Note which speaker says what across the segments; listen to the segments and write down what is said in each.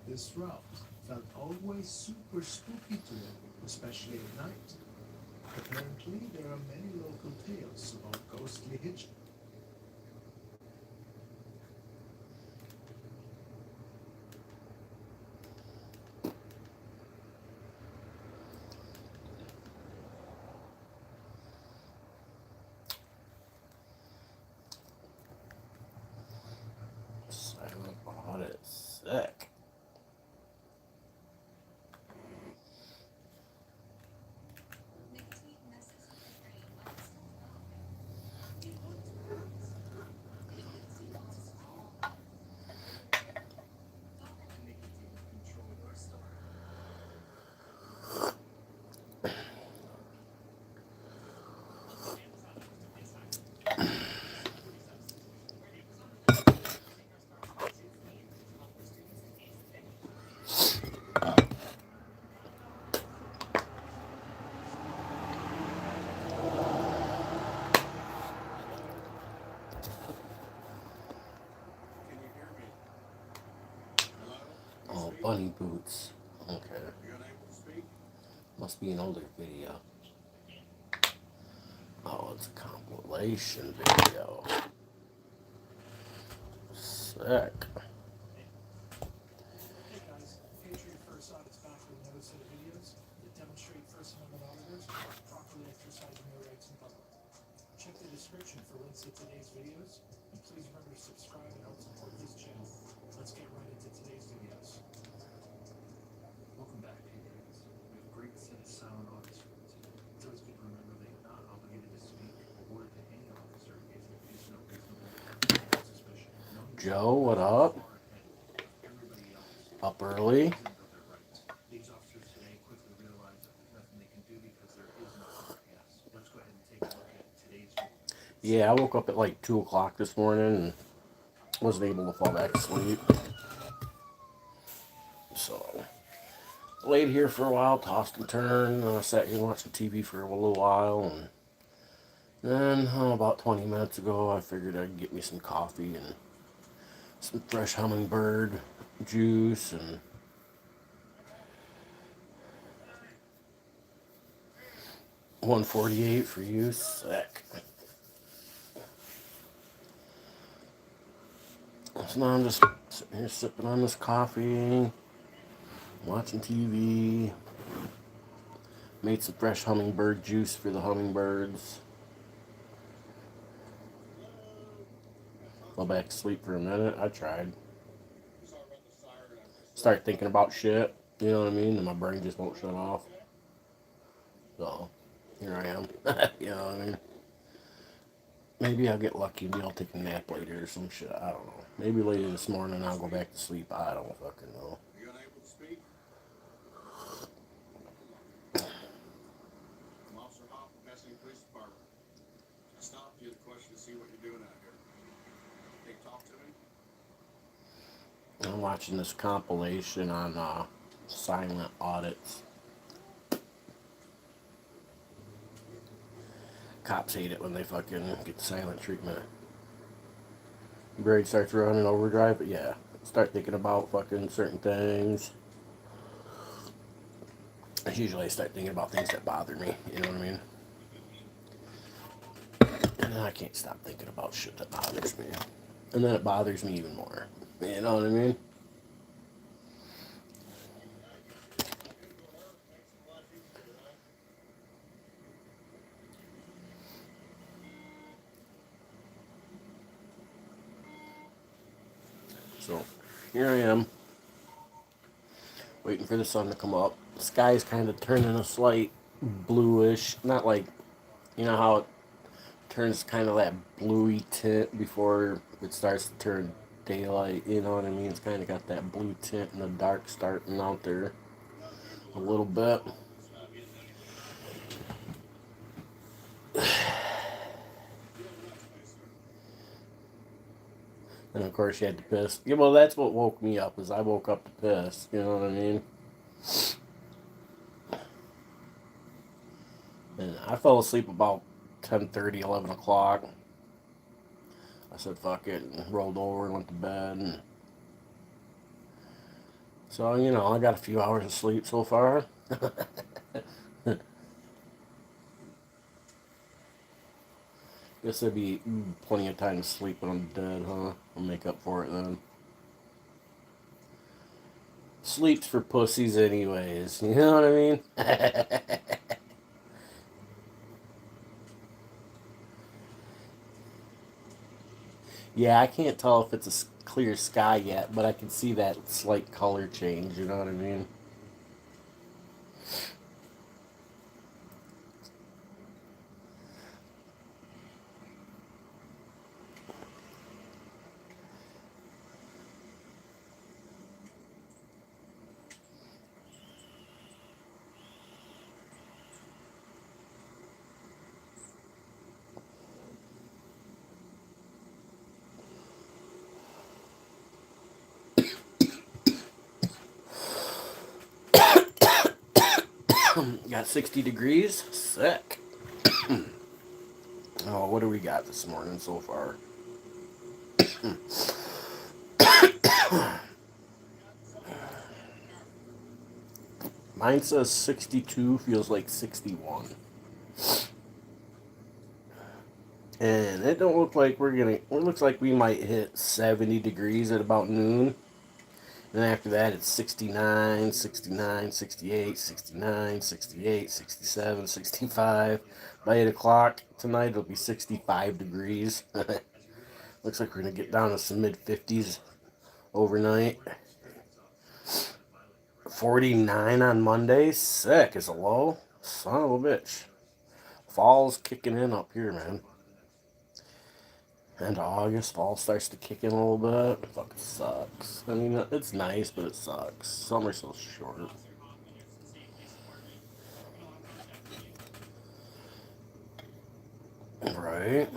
Speaker 1: This route felt always super spooky to him, especially at night. Apparently, there are many local tales about ghostly hitchhikers.
Speaker 2: Silent audit. Sick. Oh, bunny boots. Okay. Must be an older video. Oh, it's a compilation video. Sick.
Speaker 1: Hey guys, Patriot First Audit's back with another set of videos that demonstrate First Amendment auditors properly exercising their rights in public. Check the description for links to today's videos, and please remember to subscribe and help support this channel. Let's get right into today's videos. Welcome back, Patriots. We have a great set of silent audits for you today. It's always good to remember that you're not obligated to speak or word to any officer if there is no reasonable suspicion. Know your
Speaker 2: Joe,
Speaker 1: rights
Speaker 2: what
Speaker 1: are
Speaker 2: up?
Speaker 1: far ahead of everybody else
Speaker 2: Up
Speaker 1: in
Speaker 2: early?
Speaker 1: terms of their rights. These officers today quickly realize that there's nothing they can do because there is no RIS. Let's go ahead and take a look at today's video.
Speaker 2: Yeah, I woke up at like 2 o'clock this morning and wasn't able to fall back to sleep. So, laid here for a while, tossed and turned, and I sat here watching TV for a little while. And then, about 20 minutes ago, I figured I'd get me some coffee and some fresh hummingbird juice and 148 for you. Sick. So now I'm just sitting here sipping on this coffee, watching TV. Made some fresh hummingbird juice for the hummingbirds. Fell back to sleep for a minute. I tried. Start thinking about shit. You know what I mean? And my brain just won't shut off. So, here I am. You know what I mean? Maybe I'll get lucky and be able to take a nap later or some shit. I don't know. Maybe later this morning I'll go back to sleep. I don't fucking know. I'm watching this compilation on silent audits. Cops hate it when they fucking get silent treatment. Your brain starts running overdrive, but yeah, start thinking about fucking certain things. Usually I start thinking about things that bother me, you know what I mean? And then I can't stop thinking about shit that bothers me. And then it bothers me even more. You know what I mean? So, here I am, waiting for the sun to come up. The sky's kind of turning a slight bluish. Not like, you know how it turns kind of that bluey tint before it starts to turn daylight. You know what I mean? It's kind of got that blue tint and the dark starting out there a little bit. And of course, you had to piss. Yeah, well, that's what woke me up. Is I woke up to piss. You know what I mean? And I fell asleep about 10:30, 11 o'clock. I said fuck it and rolled over and went to bed and So, you know, I got a few hours of sleep so far. Guess there'd be plenty of time to sleep when I'm dead, huh? I'll make up for it then. Sleep's for pussies anyways, you know what I mean? Yeah, I can't tell if it's a clear sky yet, but I can see that slight color change, you know what I mean? Got 60 degrees? Sick. Oh, what do we got this morning so far? Mine says 62, feels like 61. And it don't look like it looks like we might hit 70 degrees at about noon. And after that, it's 69, 69, 68, 69, 68, 67, 65. By 8 o'clock tonight, it'll be 65 degrees. Looks like we're going to get down to some mid 50s overnight. 49 on Monday. Sick is a low. Son of a bitch. Fall's kicking in up here, man. End of August, fall starts to kick in a little bit. It fucking sucks. I mean, it's nice, but it sucks. Summer's so short. Right?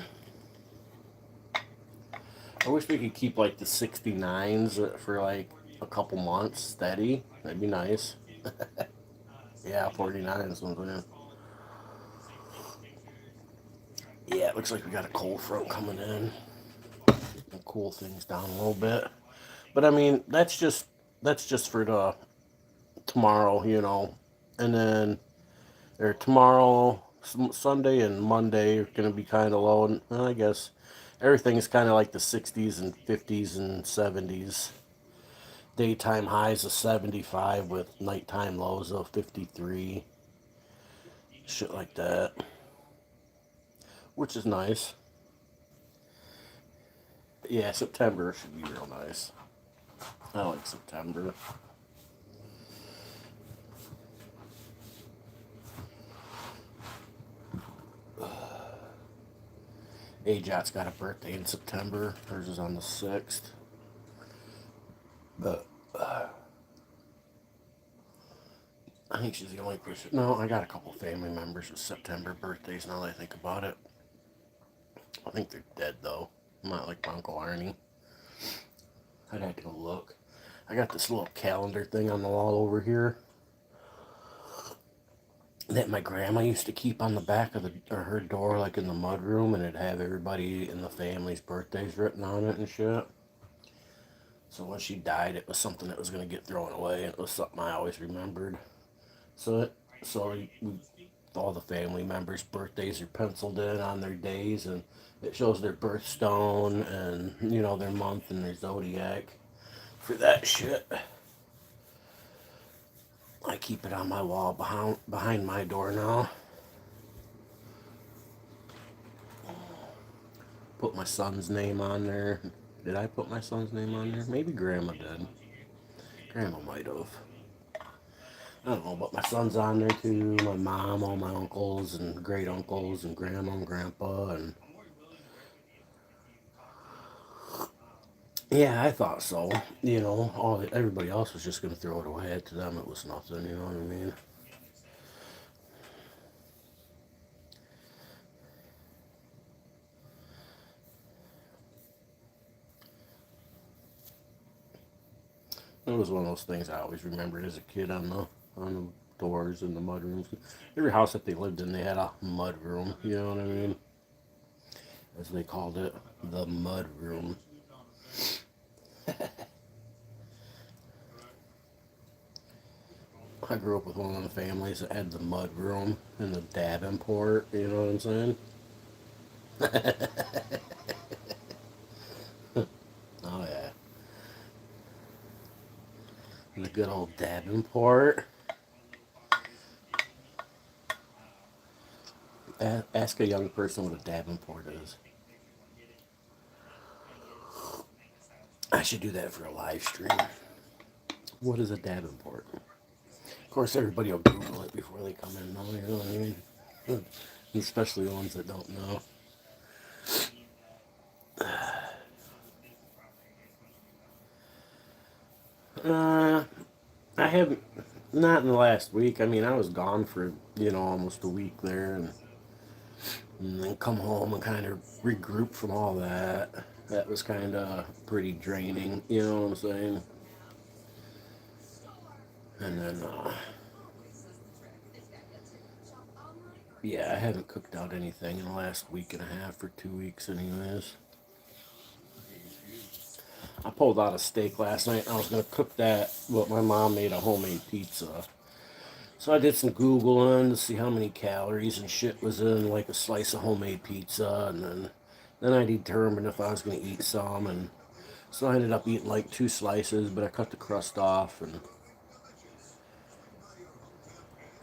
Speaker 2: I wish we could keep like the 69s for like a couple months steady. That'd be nice. Yeah, 49 is something. Yeah, it looks like we got a cold front coming in. And cool things down a little bit. But I mean, that's just for the tomorrow, you know. And then or tomorrow, Sunday and Monday are going to be kind of low. And I guess everything's kind of like the 60s and 50s and 70s. Daytime highs of 75 with nighttime lows of 53. Shit like that. Which is nice. Yeah, September should be real nice. I like September. AJot's got a birthday in September. Hers is on the 6th. But I think she's the only person. No, I got a couple family members with September birthdays now that I think about it. I think they're dead though. Not like my Uncle Arnie. I'd have to go look. I got this little calendar thing on the wall over here that my grandma used to keep on the back of her door, like in the mudroom, and it'd have everybody in the family's birthdays written on it and shit. So when she died, it was something that was gonna get thrown away, and it was something I always remembered. So all the family members' birthdays are penciled in on their days, and it shows their birthstone and their month and their zodiac. For that shit, I keep it on my wall behind my door now. Put my son's name on there. Did I put my son's name on there? Maybe Grandma did. Grandma might have. I don't know, but my son's on there too. My mom, all my uncles and great uncles and grandma and grandpa and yeah, I thought so. Everybody else was just gonna throw it away. To them, it was nothing. You know what I mean? It was one of those things I always remembered as a kid on the doors and the mud rooms. Every house that they lived in, they had a mud room. You know what I mean? As they called it, the mud room. I grew up with one of the families that had the mud room and the Davenport, you know what I'm saying? Oh yeah. And the good old Davenport. Ask a young person what a Davenport is. I should do that for a live stream. What is a Davenport? Of course, everybody will Google it before they come in, though, you know what I mean? Especially the ones that don't know. Uh, I haven't, not in the last week. I mean, I was gone for, almost a week there and then come home and kind of regroup from all that. That was kind of pretty draining, you know what I'm saying? And then, yeah, I haven't cooked out anything in the last week and a half or 2 weeks, anyways. I pulled out a steak last night and I was going to cook that, but my mom made a homemade pizza. So I did some Googling to see how many calories and shit was in like a slice of homemade pizza, and then I determined if I was going to eat some, and so I ended up eating like 2 slices, but I cut the crust off, and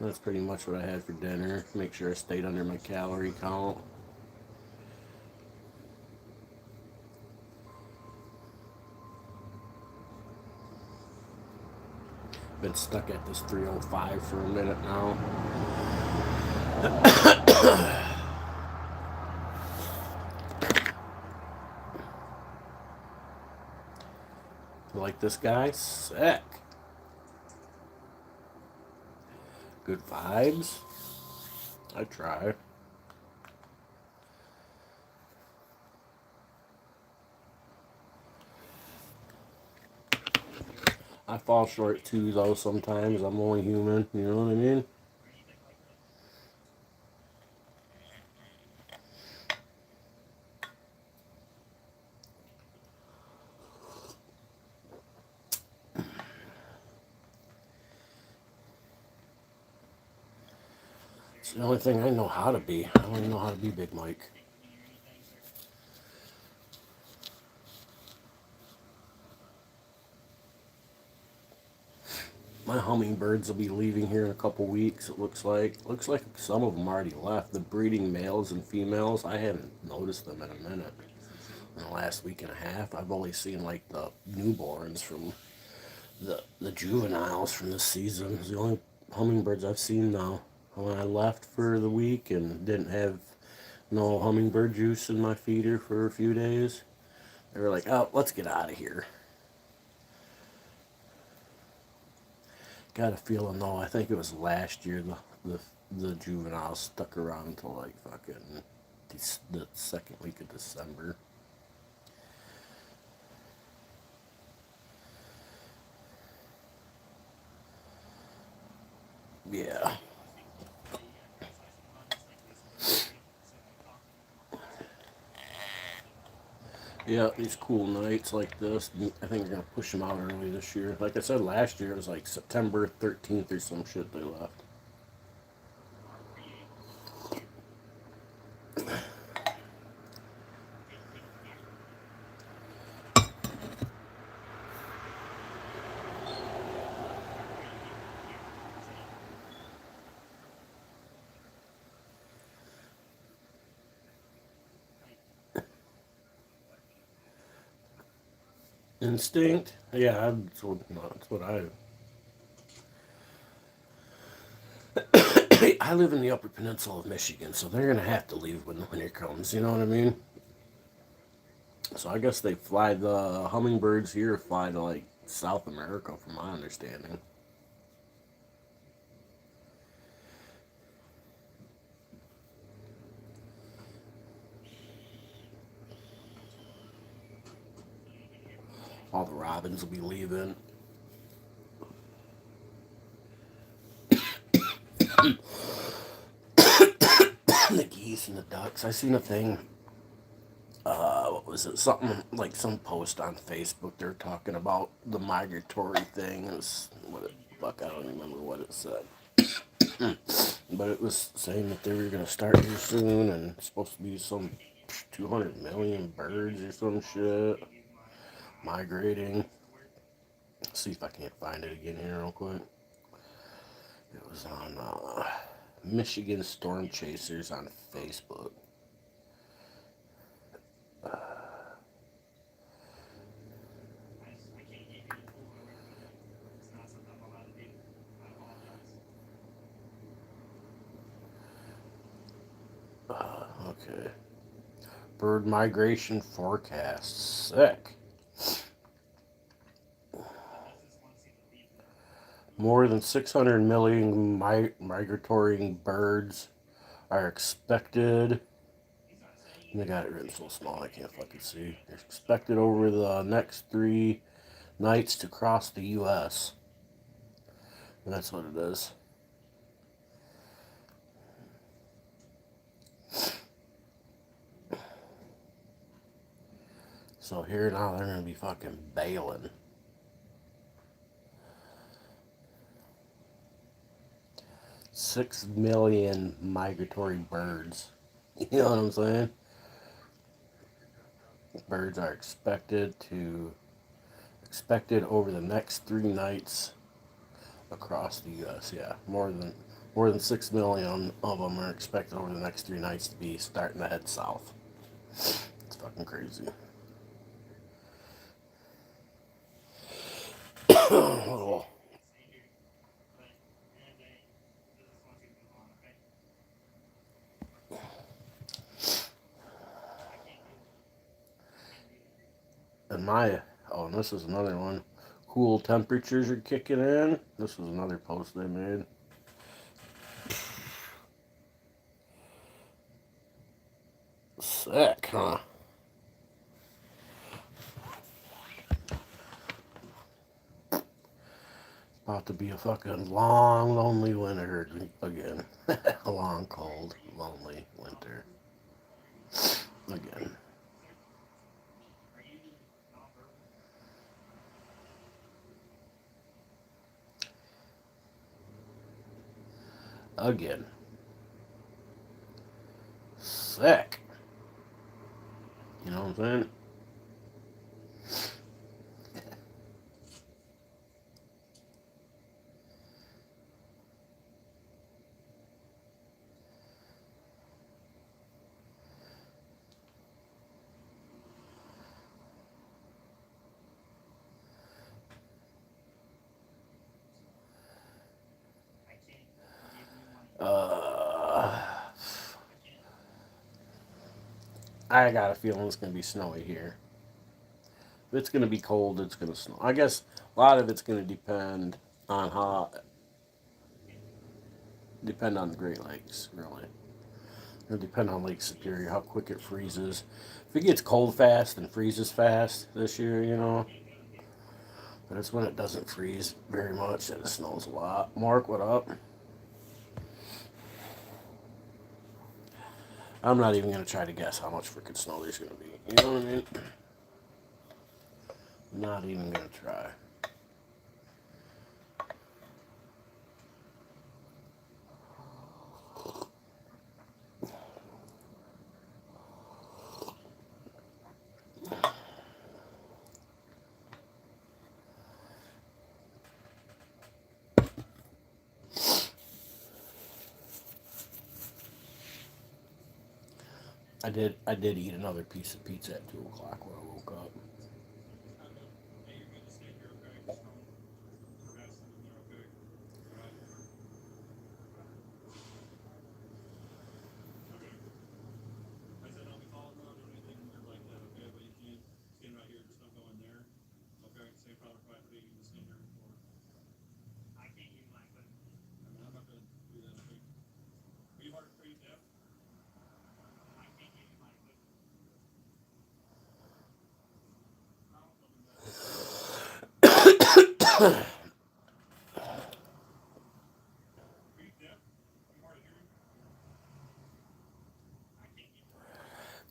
Speaker 2: that's pretty much what I had for dinner. Make sure I stayed under my calorie count. Been stuck at this 305 for a minute now. Like this guy? Sick. Good vibes. I try. I fall short too, though, sometimes. I'm only human, you know what I mean? It's the only thing I know how to be. I don't even know how to be Big Mike. My hummingbirds will be leaving here in a couple weeks, it looks like. Looks like some of them already left. The breeding males and females, I haven't noticed them in a minute. In the last week and a half, I've only seen like the newborns from the juveniles from this season. It's the only hummingbirds I've seen now. When I left for the week and didn't have no hummingbird juice in my feeder for a few days, they were like, "Oh, let's get out of here." Got a feeling though. I think it was last year the juveniles stuck around until like fucking the second week of December. Yeah. Yeah, these cool nights like this, I think we're going to push them out early this year. Like I said, last year it was like September 13th or some shit they left. Instinct? Yeah, that's what I live in the Upper Peninsula of Michigan, so they're going to have to leave when the winter comes, you know what I mean? So I guess they fly the hummingbirds here, fly to like South America, from my understanding. All the robins will be leaving. The geese and the ducks. I seen a thing. What was it? Something like some post on Facebook. They're talking about the migratory thing. It was Fuck, I don't remember what it said. But it was saying that they were going to start here soon, and it's supposed to be some 200 million birds or some shit migrating. Let's see if I can't find it again here real quick. It was on Michigan Storm Chasers on Facebook. Okay. Bird migration forecast. Sick. More than 600 million migratory birds are expected. And they got it written so small I can't fucking see. They're expected over the next 3 nights to cross the U.S. And that's what it is. So here now they're going to be fucking bailing. $6 million migratory birds. You know what I'm saying? Birds are expected over the next 3 nights across the U.S. Yeah, more than 6 million of them are expected over the next 3 nights to be starting to head south. It's fucking crazy. Little and and this is another one. Cool temperatures are kicking in. This was another post they made. Sick, huh? About to be a fucking long, lonely winter again. A long, cold, lonely winter again. Again. Sick. You know what I'm saying? I got a feeling it's going to be snowy here. If it's going to be cold, it's going to snow. I guess a lot of it's going to depend on the Great Lakes, really. It'll depend on Lake Superior, how quick it freezes. If it gets cold fast and freezes fast this year, but it's when it doesn't freeze very much that it snows a lot. Mark, what up? I'm not even going to try to guess how much freaking snow there's going to be. You know what I mean? Not even going to try. I did eat another piece of pizza at 2 o'clock when I woke up.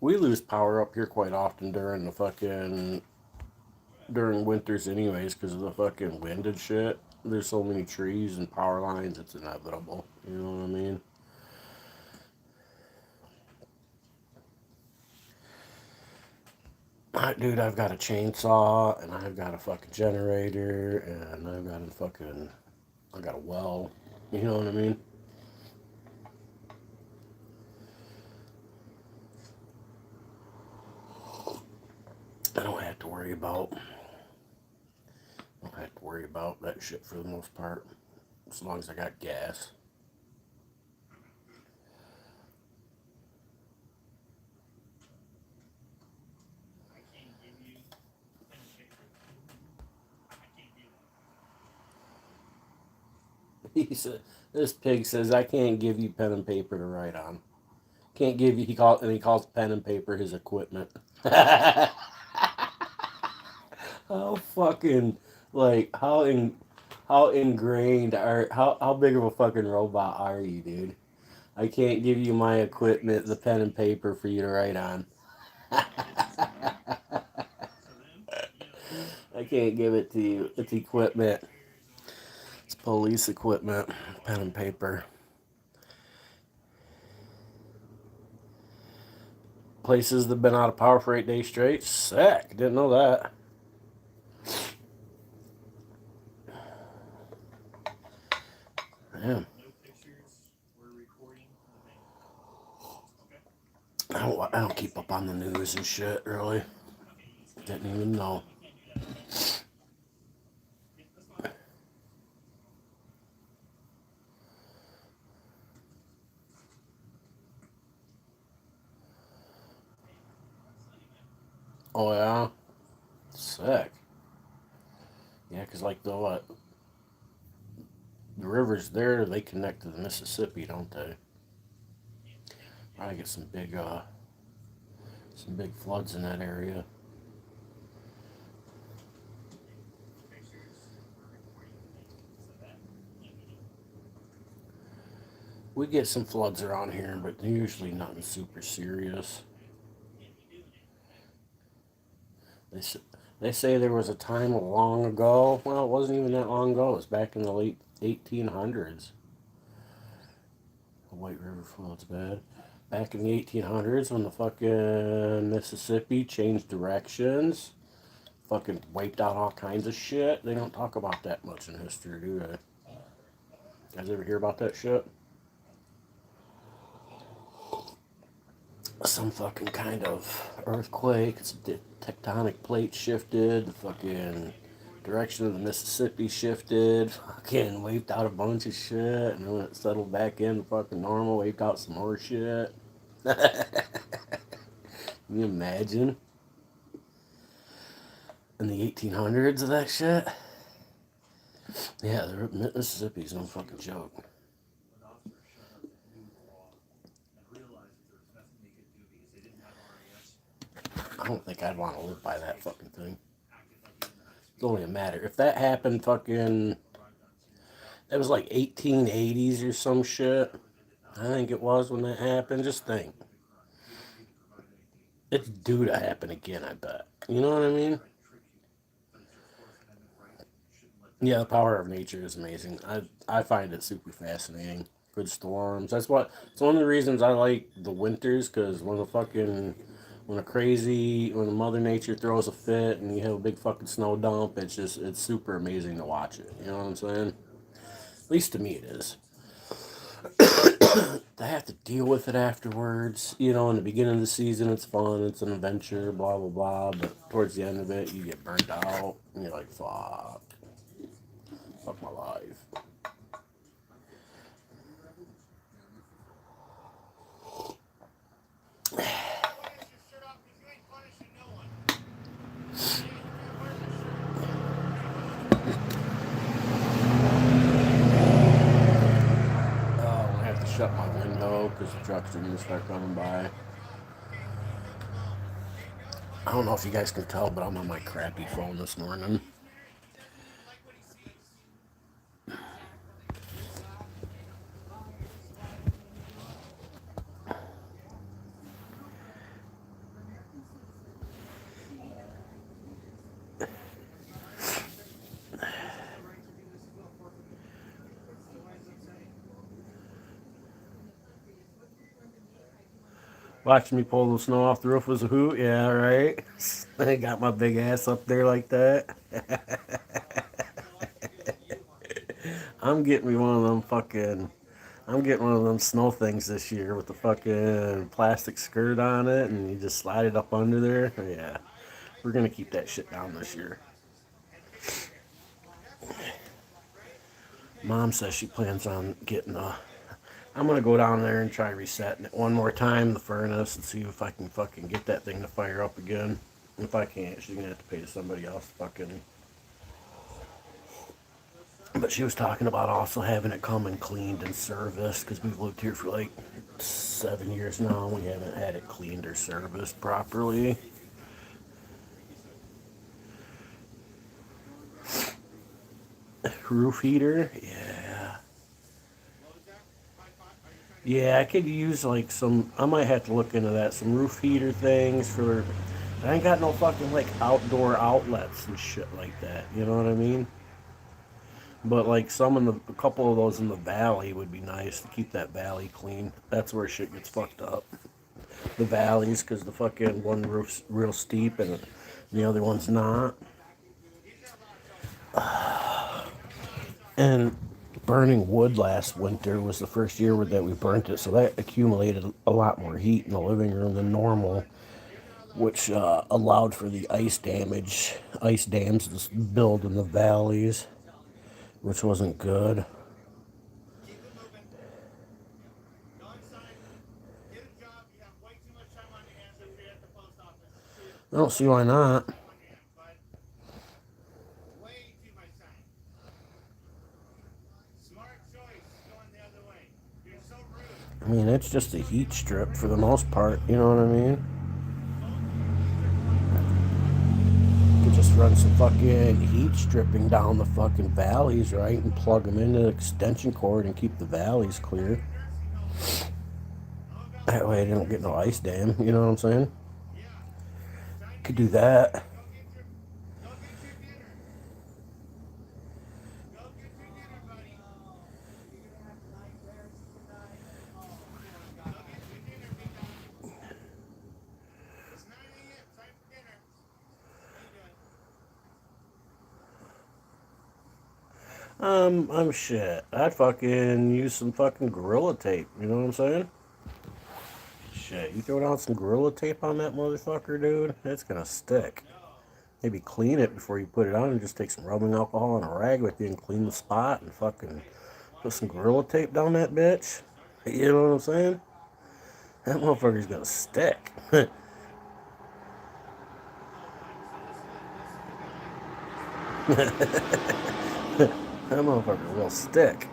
Speaker 2: We lose power up here quite often during the fucking during winters anyways because of the fucking wind and shit. There's so many trees and power lines, it's inevitable. You know what I mean? Dude, I've got a chainsaw and I've got a fucking generator and I got a well. You know what I mean? I don't have to worry about that shit for the most part. As long as I got gas. He said, "This pig says I can't give you pen and paper to write on. Can't give you." He calls pen and paper his equipment. How fucking like how ingrained are how big of a fucking robot are you, dude? I can't give you my equipment, the pen and paper for you to write on. I can't give it to you. It's equipment. It's police equipment, pen and paper. Places that have been out of power for 8 days straight. Sick. Didn't know that. Damn. I don't keep up on the news and shit, really. Didn't even know. Oh, yeah? Sick. Yeah, because, like, the rivers there, they connect to the Mississippi, don't they? I get some big floods in that area. We get some floods around here, but they're usually nothing super serious. They say there was a time long ago. Well, it wasn't even that long ago. It was back in the late 1800s. The White River flood's bad. Back in the 1800s, when the fucking Mississippi changed directions, fucking wiped out all kinds of shit. They don't talk about that much in history, do they? You guys ever hear about that shit? Some fucking kind of earthquake. The tectonic plate shifted. The fucking direction of the Mississippi shifted. Fucking wiped out a bunch of shit. And then when it settled back in fucking normal, wiped out some more shit. Can you imagine? In the 1800s of that shit? Yeah, the Mississippi's no fucking joke. I don't think I'd want to live by that fucking thing. It's only a matter. If that happened fucking... It was like 1880s or some shit. I think it was when that happened. Just think. It's due to happen again, I bet. You know what I mean? Yeah, the power of nature is amazing. I find it super fascinating. Good storms. It's one of the reasons I like the winters, because when the Mother Nature throws a fit and you have a big fucking snow dump, it's super amazing to watch it. You know what I'm saying? At least to me it is. I have to deal with it afterwards. You know, in the beginning of the season, it's fun, it's an adventure, blah, blah, blah. But towards the end of it, you get burnt out, and you're like, fuck my life. I have to shut my window because the trucks are going to start coming by. I don't know if you guys can tell, but I'm on my crappy phone this morning. Watching me pull the snow off the roof was a hoot. Yeah, right. I got my big ass up there like that. I'm getting me one of them fucking. I'm getting one of them snow things this year with the fucking plastic skirt on it, and you just slide it up under there. Yeah, we're gonna keep that shit down this year. Mom says she plans on getting a. I'm gonna go down there and try resetting it one more time, the furnace, and see if I can fucking get that thing to fire up again. If I can't, she's gonna have to pay to somebody else fucking. But she was talking about also having it come and cleaned and serviced because we've lived here for like 7 years now. We haven't had it cleaned or serviced properly. Roof heater, yeah. Yeah, I could use like some. I might have to look into that. Some roof heater things for. I ain't got no fucking like outdoor outlets and shit like that. You know what I mean? But like some in a couple of those in the valley would be nice to keep that valley clean. That's where shit gets fucked up. The valleys, because the fucking one roof's real steep and the other one's not. And burning wood last winter was the first year that we burnt it, so that accumulated a lot more heat in the living room than normal, which allowed for the ice dams to build in the valleys, which wasn't good. I don't see why not. I mean, it's just a heat strip for the most part, you know what I mean? You could just run some fucking heat stripping down the fucking valleys, right? And plug them into the extension cord and keep the valleys clear. That way they don't get no ice dam, you know what I'm saying? Could do that. I'm shit. I'd fucking use some fucking Gorilla Tape, you know what I'm saying? Shit, you throw down some Gorilla Tape on that motherfucker, dude, it's gonna stick. Maybe clean it before you put it on and just take some rubbing alcohol and a rag with you and clean the spot and fucking put some Gorilla Tape down that bitch. You know what I'm saying? That motherfucker's gonna stick. That motherfucker will stick.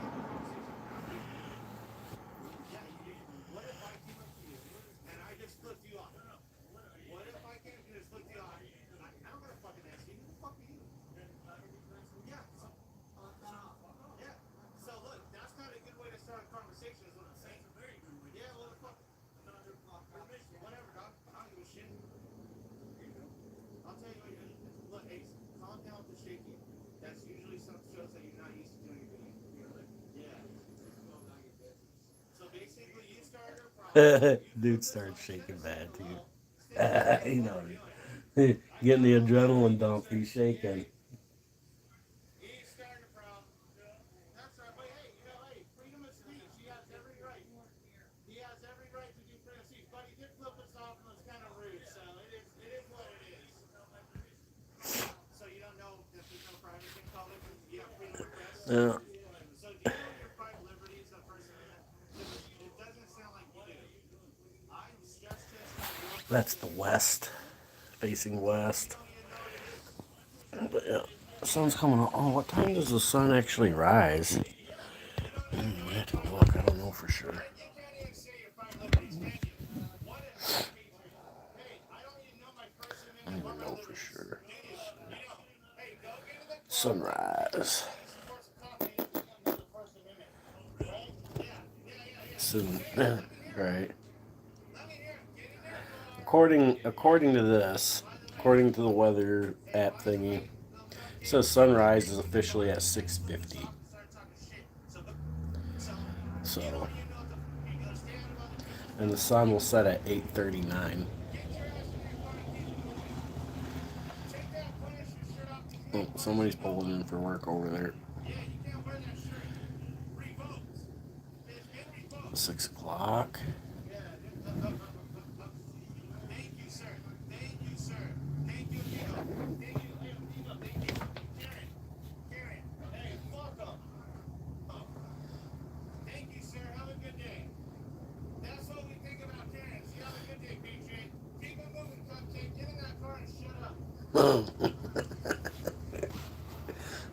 Speaker 2: Dude started shaking bad too. You know, getting the adrenaline dump, he's shaking. Yeah. That's the west, facing west. But yeah, the sun's coming on. Oh, what time does the sun actually rise? I have to look. I don't know for sure. I don't even know for sure. Sunrise. Soon. Right. According to this, according to the weather app thingy, it says sunrise is officially at 6:50. So and the sun will set at 8:39. Oh, somebody's pulling in for work over there. 6 o'clock.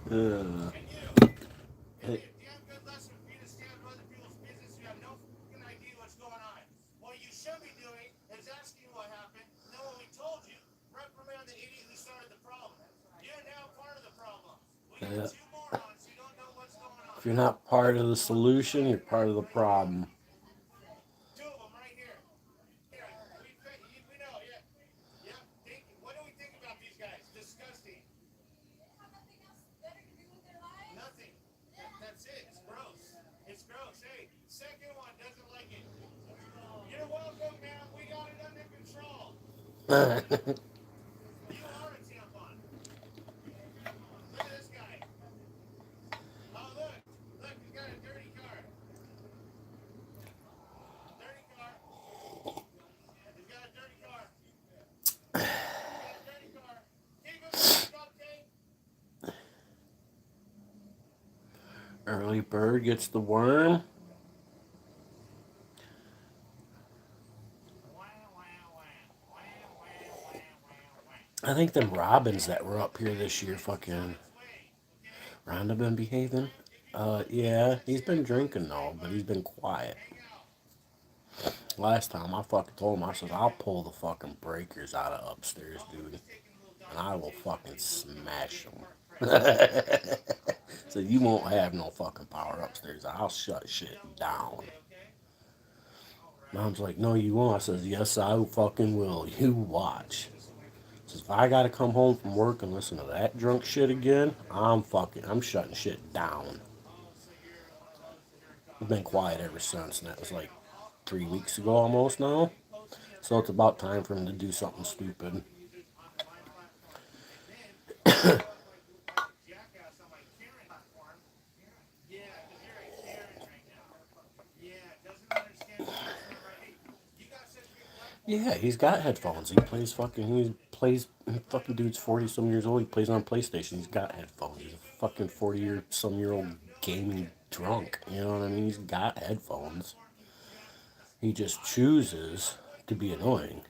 Speaker 2: Uh, hey, yeah. If you're not part of the solution, you're part of the problem. Early bird gets the worm. I think them robins that were up here this year, fucking Rhonda been behaving. Yeah, he's been drinking though, but he's been quiet. Last time I fucking told him, I said, I'll pull the fucking breakers out of upstairs, dude. And I will fucking smash them. So you won't have no fucking power upstairs. I'll shut shit down. Mom's like, no, you won't. I says, yes, I fucking will. You watch. Says, if I gotta come home from work and listen to that drunk shit again, I'm shutting shit down. I've been quiet ever since, and that was like 3 weeks ago almost now. So it's about time for him to do something stupid. Yeah, he's got headphones. Fucking dude's 40 some years old. He plays on PlayStation. He's got headphones. He's a fucking 40 year old gaming drunk. You know what I mean? He's got headphones. He just chooses to be annoying.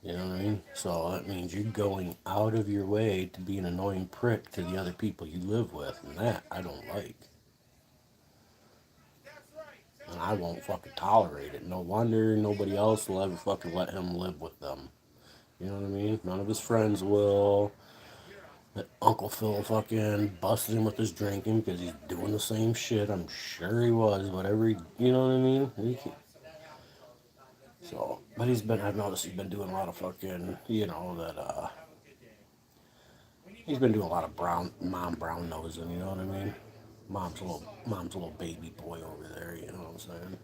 Speaker 2: You know what I mean? So that means you're going out of your way to be an annoying prick to the other people you live with. And that I don't like. And I won't fucking tolerate it. No wonder nobody else will ever fucking let him live with them. You know what I mean? None of his friends will. That Uncle Phil fucking busted him with his drinking because he's doing the same shit. I'm sure he was. Whatever you know what I mean? So, but I've noticed he's been doing a lot of fucking, he's been doing a lot of brown nosing, you know what I mean? Mom's a little baby boy over there, you know what I'm saying?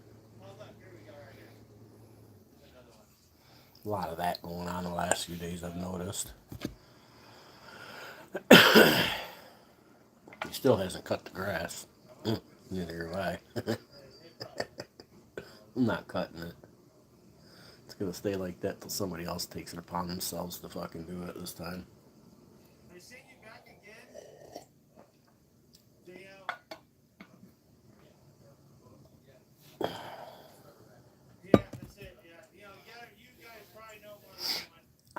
Speaker 2: A lot of that going on the last few days, I've noticed. He still hasn't cut the grass. Neither have I. I'm not cutting it. It's gonna stay like that till somebody else takes it upon themselves to fucking do it this time.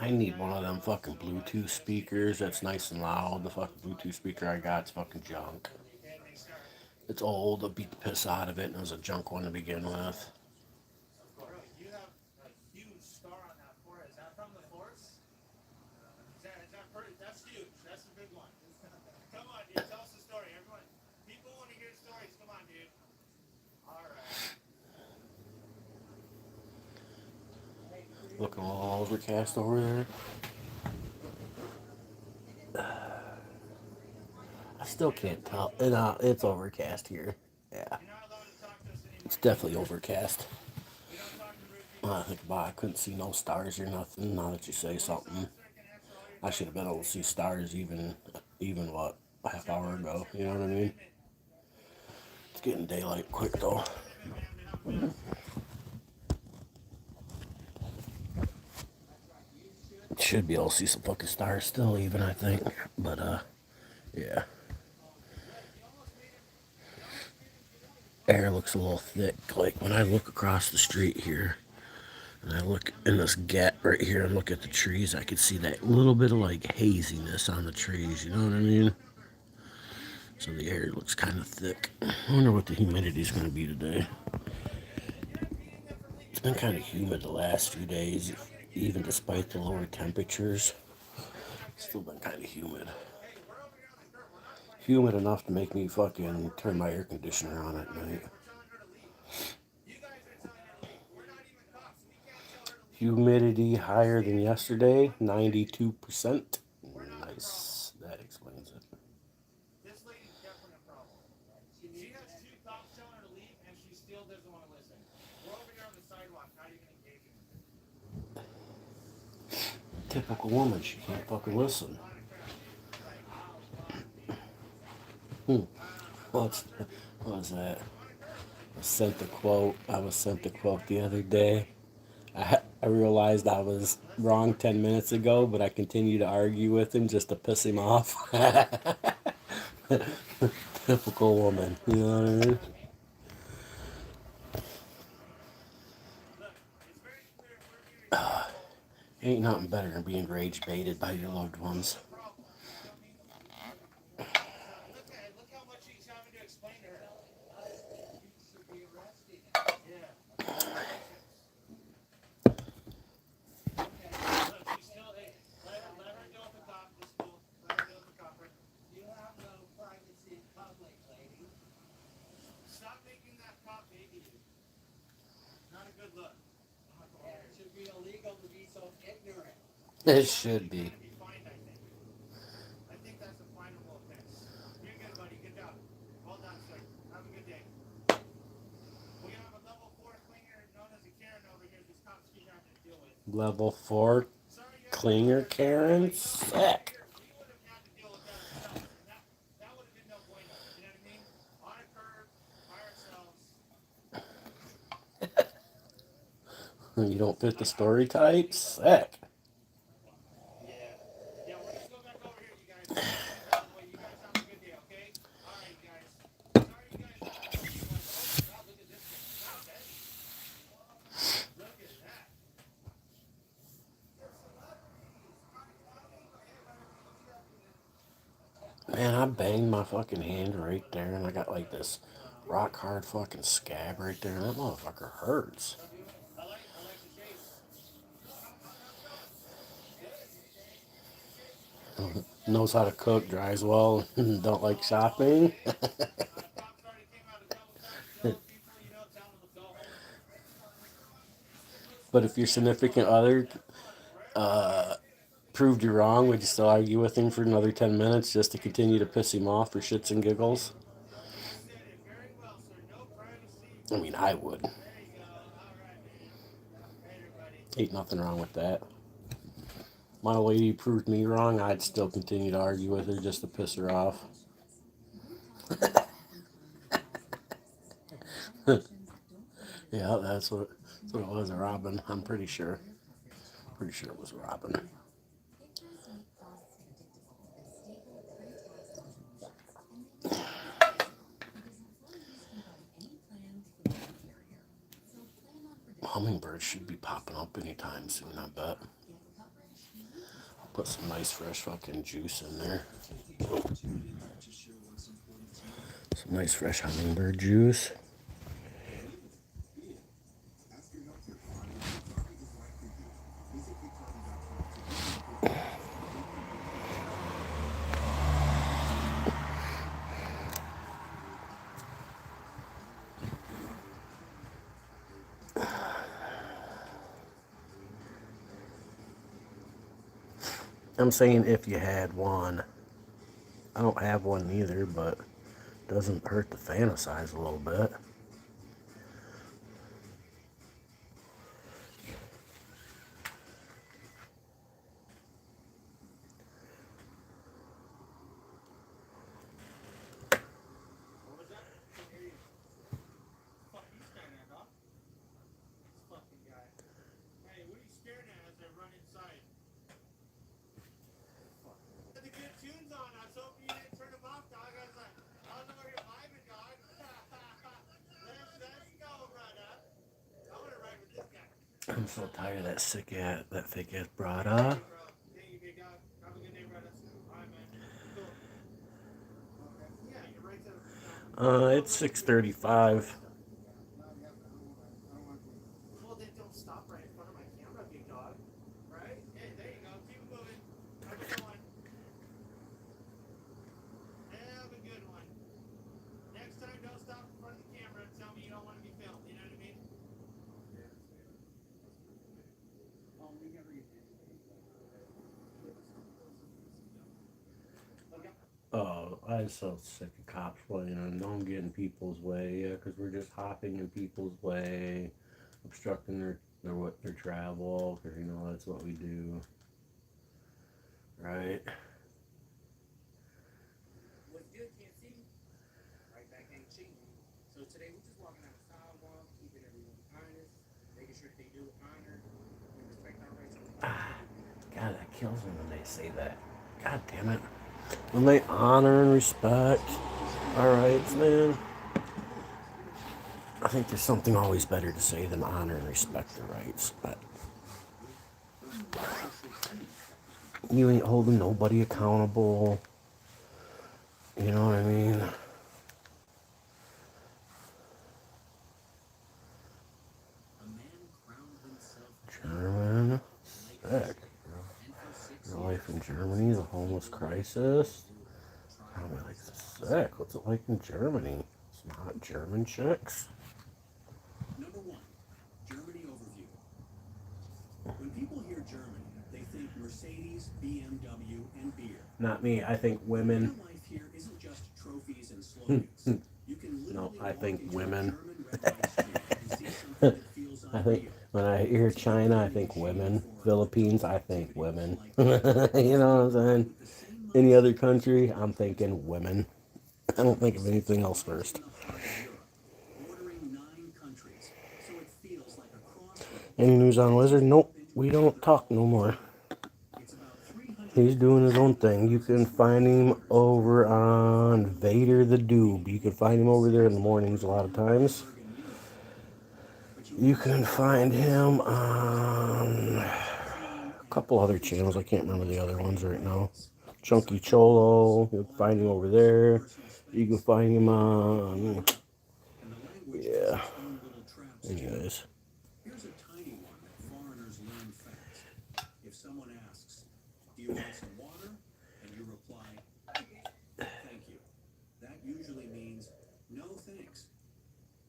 Speaker 2: I need one of them fucking Bluetooth speakers that's nice and loud. The fucking Bluetooth speaker I got's fucking junk. It's old, I beat the piss out of it, and it was a junk one to begin with. Looking a little overcast over there. I still can't tell. It's overcast here. Yeah. It's definitely overcast. I think about it, I couldn't see no stars or nothing. Now that you say something, I should have been able to see stars even what, a half hour ago. You know what I mean? It's getting daylight quick though. Should be able to see some fucking stars still, even I think. But yeah. Air looks a little thick. Like when I look across the street here, and I look in this gap right here and look at the trees, I can see that little bit of like haziness on the trees. You know what I mean? So the air looks kind of thick. I wonder what the humidity is going to be today. It's been kind of humid the last few days, even despite the lower temperatures. It's still been kind of humid. Humid enough to make me fucking turn my air conditioner on at night. Humidity higher than yesterday, 92%. Nice. That explains it.
Speaker 1: This lady's definitely a problem. She has two cops telling her to leave, and she still doesn't want to listen. We're over here on the sidewalk, not even engaging.
Speaker 2: Typical woman, she can't fucking listen. What's what was that? I was sent the quote the other day. I realized I was wrong 10 minutes ago, but I continued to argue with him just to piss him off. Typical woman, you know what I mean? Ain't nothing better than being rage baited by your loved ones.
Speaker 1: Look how much he's having to explain to her. You should be arrested. Yeah. Look, she's still, hey, let her deal with the cop. It's cool. Let her deal with the cop. You have no privacy in public, lady. Stop making that cop baby you. Not a good look. Yeah, it should be illegal to be so ignorant.
Speaker 2: It should be.
Speaker 1: Be fined, I think. I think that's a finable offense. You're good, buddy. Good job. Well done, sir. Have a good day. We have a level 4 clinger known as a Karen over here. These cops keep having to deal with.
Speaker 2: Level 4 Klinger Karen? Sick.
Speaker 1: We would have had to deal with that ourselves. And that would have been no bueno. You know what I mean? On a curb, by ourselves.
Speaker 2: You don't fit the story type? Sick.
Speaker 1: Yeah. Yeah, we're gonna go back over here, you guys. By the way, you guys have a good day, okay? All right, guys. Sorry, you guys. Oh, wow, look at this thing. Wow, Betty. Look at that.
Speaker 2: Man, I banged my fucking hand right there, and I got like this rock hard fucking scab right there, and that motherfucker hurts.
Speaker 1: I like the shape.
Speaker 2: Knows how to cook, drives well, don't like shopping.
Speaker 1: Cops already came out of double time. People, you know, tell them to go home.
Speaker 2: But if your significant other proved you wrong, would you still argue with him for another 10 minutes just to continue to piss him off for shits and giggles?
Speaker 1: You said it very well, sir. No privacy.
Speaker 2: I mean, I would.
Speaker 1: There you go. All right, man. Later, buddy.
Speaker 2: Ain't nothing wrong with that. My lady proved me wrong, I'd still continue to argue with her just to piss her off. Yeah, that's what it was, Robin. I'm pretty sure. Pretty sure it was Robin. Hummingbirds should be popping up anytime soon, I bet. I'll put some nice fresh fucking juice in there. Some nice fresh hummingbird juice. I'm saying if you had one. I don't have one either, but it doesn't hurt to fantasize a little bit. I'm so tired of that that fake ass Brada. It's 6:35.
Speaker 1: Well, then don't stop right in front of my camera, big dog. Right? Hey, there you go. Keep it moving. Have a good one. Have a good one. Next time, don't stop in front of the camera and tell me you don't want to be filmed. You know what I mean?
Speaker 2: Oh, I'm so sick of cops playing on don't get in people's way. Yeah, because we're just hopping in people's way, obstructing their travel. Because that's what we do, right?
Speaker 1: What's good, can't see me? Right back ain't cheating. So today we're just walking down the sidewalk, keeping everyone honest, making sure they do honor and respect our rights.
Speaker 2: God, that kills me when they say that. God damn it. When they honor and respect our rights, man. I think there's something always better to say than honor and respect the rights. But you ain't holding nobody accountable. You know what I mean? German. Sick. Your life in Germany, the homeless crisis. I'm like, sick. What's it like in Germany? Some hot German chicks.
Speaker 3: Number one, Germany overview. When people hear Germany, they think Mercedes, BMW, and beer.
Speaker 2: Not me. I think women.
Speaker 3: Real life here isn't just trophies and slogans. You can
Speaker 2: No,
Speaker 3: literally
Speaker 2: I
Speaker 3: walk
Speaker 2: think
Speaker 3: into
Speaker 2: women.
Speaker 3: a German red light street and see something that feels
Speaker 2: I
Speaker 3: unreal.
Speaker 2: think when I hear China, I think women. Philippines, I think women. You know what I'm saying? Any other country, I'm thinking women. I don't think of anything else first.
Speaker 3: Bordering 9 countries, so it feels like a crossroads.
Speaker 2: Any news on Wizard? Nope. We don't talk no more.
Speaker 3: It's about 300
Speaker 2: He's doing his own thing. You can find him over on Vader the Doob. You can find him over there in the mornings a lot of times. You can find him on a couple other channels. I can't remember the other ones right now. Chunky Cholo. You can find him over there. You can find him on... Yeah. Anyways.
Speaker 3: Here's a tiny one that foreigners learn fast. If someone asks, "Do you want some water?" and you reply, "Thank you," that usually means no thanks.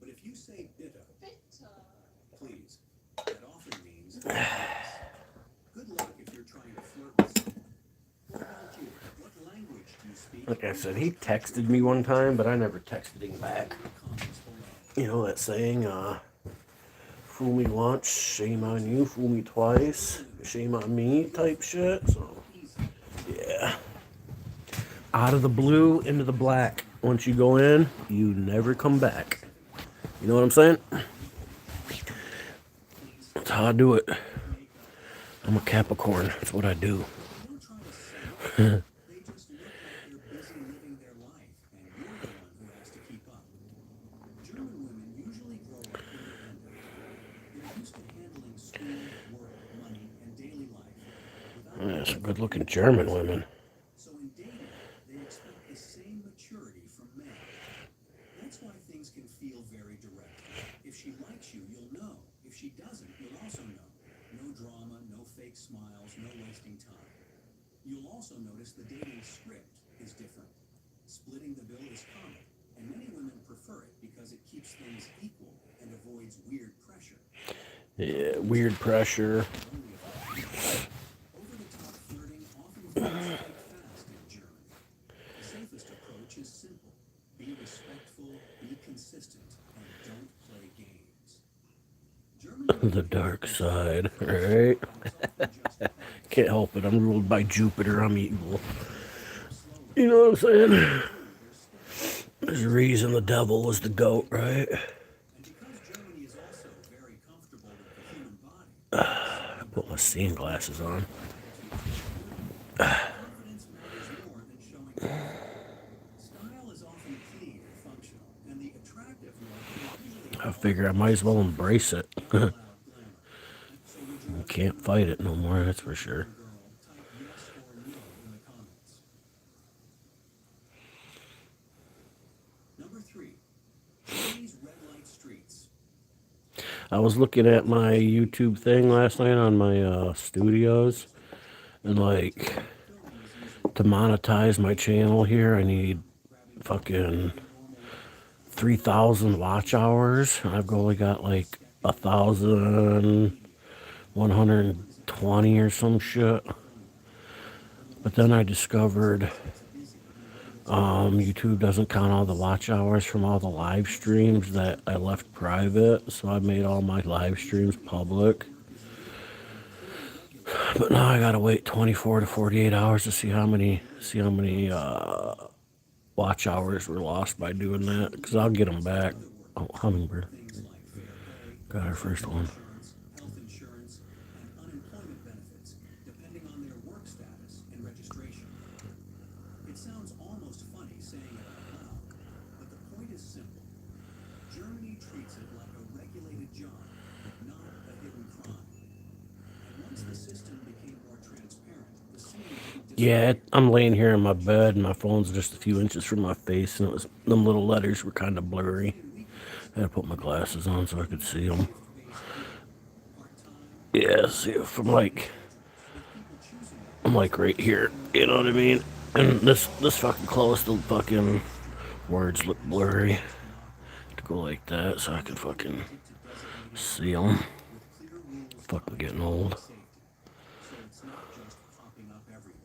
Speaker 3: But if you say bitte, please, that often means yes. Good luck if you're trying to flirt with someone. What about you? What language do you speak?
Speaker 2: Like I said, he texted me one time, but I never texted him back. You know that saying, fool me once, shame on you, fool me twice, shame on me type shit. So, yeah. Out of the blue, into the black. Once you go in, you never come back. You know what I'm saying? That's how I do it. I'm a Capricorn. That's what I do.
Speaker 3: Don't try to sell it. They just look like they're busy living their life, and you're the one who has to keep up. German women usually grow up independent. They're used to handling school, work, money, and daily life without
Speaker 2: Yeah, some good looking German women.
Speaker 3: So in dating, they expect the same maturity from men. That's why things can feel very direct. If she likes you, you'll know. If she doesn't, you'll also know. No drama, no fake smiles, no wasting time. You'll also notice the dating script is different. Splitting the bill is common, and many women prefer it because it keeps things equal and avoids weird pressure.
Speaker 2: Yeah, weird pressure.
Speaker 3: Over-the-top flirting often feels quite fast in Germany. The safest approach is simple. Be respectful, be consistent, and don't play games. Germany
Speaker 2: The dark side, right? Can't help it. I'm ruled by Jupiter. I'm evil. You know what I'm saying? There's a reason the devil was the goat, right?
Speaker 3: and because Germany is also very comfortable with the human body,
Speaker 2: Put my seeing glasses on.
Speaker 3: confidence matters more than showing off. Style is often clean and functional, and the attractive look is usually
Speaker 2: I figure I might as well embrace it.
Speaker 3: not loud glamour.
Speaker 2: can't fight it no more, that's for sure.
Speaker 3: Girl, type yes or no in the comments. Number 3. Germany's red light streets.
Speaker 2: I was looking at my YouTube thing last night on my studios, and like to monetize my channel here, I need fucking 3,000 watch hours. I've only got like 1,120 or some shit. But then I discovered YouTube doesn't count all the watch hours from all the live streams that I left private, so I made all my live streams public. But now I gotta wait 24 to 48 hours to see how many watch hours were lost by doing that, because I'll get them back. Oh, hummingbird.
Speaker 3: Things like fair pay,
Speaker 2: Got our first one.
Speaker 3: insurance, health insurance, and unemployment benefits, depending on their work status and registration. It sounds almost funny saying it out loud, but the point is simple. Germany treats it like a regulated job, not a hidden crime. And once the system became more transparent, the city didn't
Speaker 2: Yeah, I'm laying here in my bed, and my phone's just a few inches from my face, and it was them little letters were kind of blurry. I had to put my glasses on so I could see them. Yeah, see, from like, I'm like right here, you know what I mean? And this fucking close, the fucking words look blurry. To go like that so I can fucking see them. Fucking getting old.
Speaker 3: so it's not just popping up everywhere.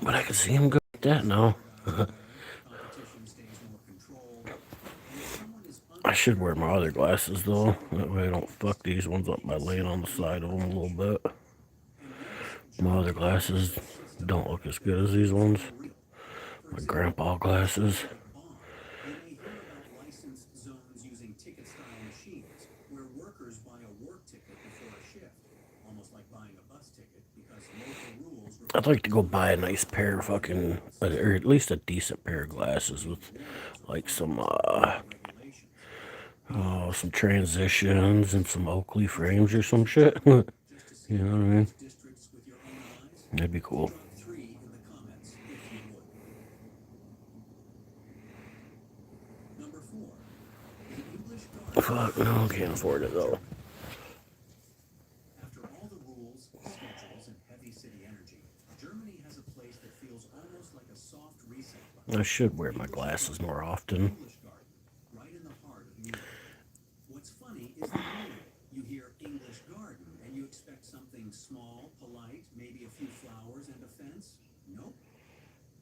Speaker 2: But I can see them good like that now.
Speaker 3: Competition stays more controlled. And if someone is
Speaker 2: I should wear my other glasses though. That way I don't fuck these ones up by laying on the side of them a little bit. My other glasses don't look as good as these ones. My grandpa glasses.
Speaker 3: bomb, you may hear about licensed zones using ticket-style machines, where workers buy a work ticket before a shift, almost like buying a bus ticket, because local rules
Speaker 2: I'd like to go buy a nice pair of fucking, or at least a decent pair of glasses with like some
Speaker 3: regulations.
Speaker 2: some transitions and some Oakley frames or some shit. You know what I mean?
Speaker 3: Districts with your own eyes?
Speaker 2: That'd be cool.
Speaker 3: Drop 3 in the comments if you would. Number 4. The English Garden.
Speaker 2: Fuck, no, can't afford it though.
Speaker 3: After all the rules, schedules, and heavy city energy, Germany has a place that feels almost like a soft reset button.
Speaker 2: I should wear my glasses more often.
Speaker 3: English Garden, right in the heart of Munich. What's funny is the name. You hear English Garden and you expect something small, polite, maybe a few flowers and a fence. Nope.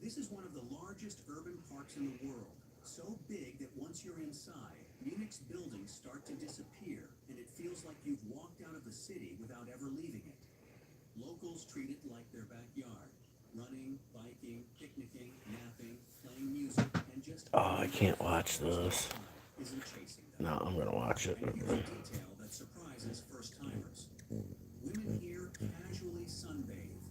Speaker 3: This is one of the largest urban parks in the world. So big that once you're inside, Munich's buildings start to disappear, and it feels like you've walked out of the city without ever leaving it. Locals treat it like their backyard. Running, biking, picnicking, napping, playing music, and just
Speaker 2: Oh, I can't watch this.
Speaker 3: isn't chasing them.
Speaker 2: No, I'm gonna watch it.
Speaker 3: And here's a detail that surprises first-timers. Women here casually sunbathe,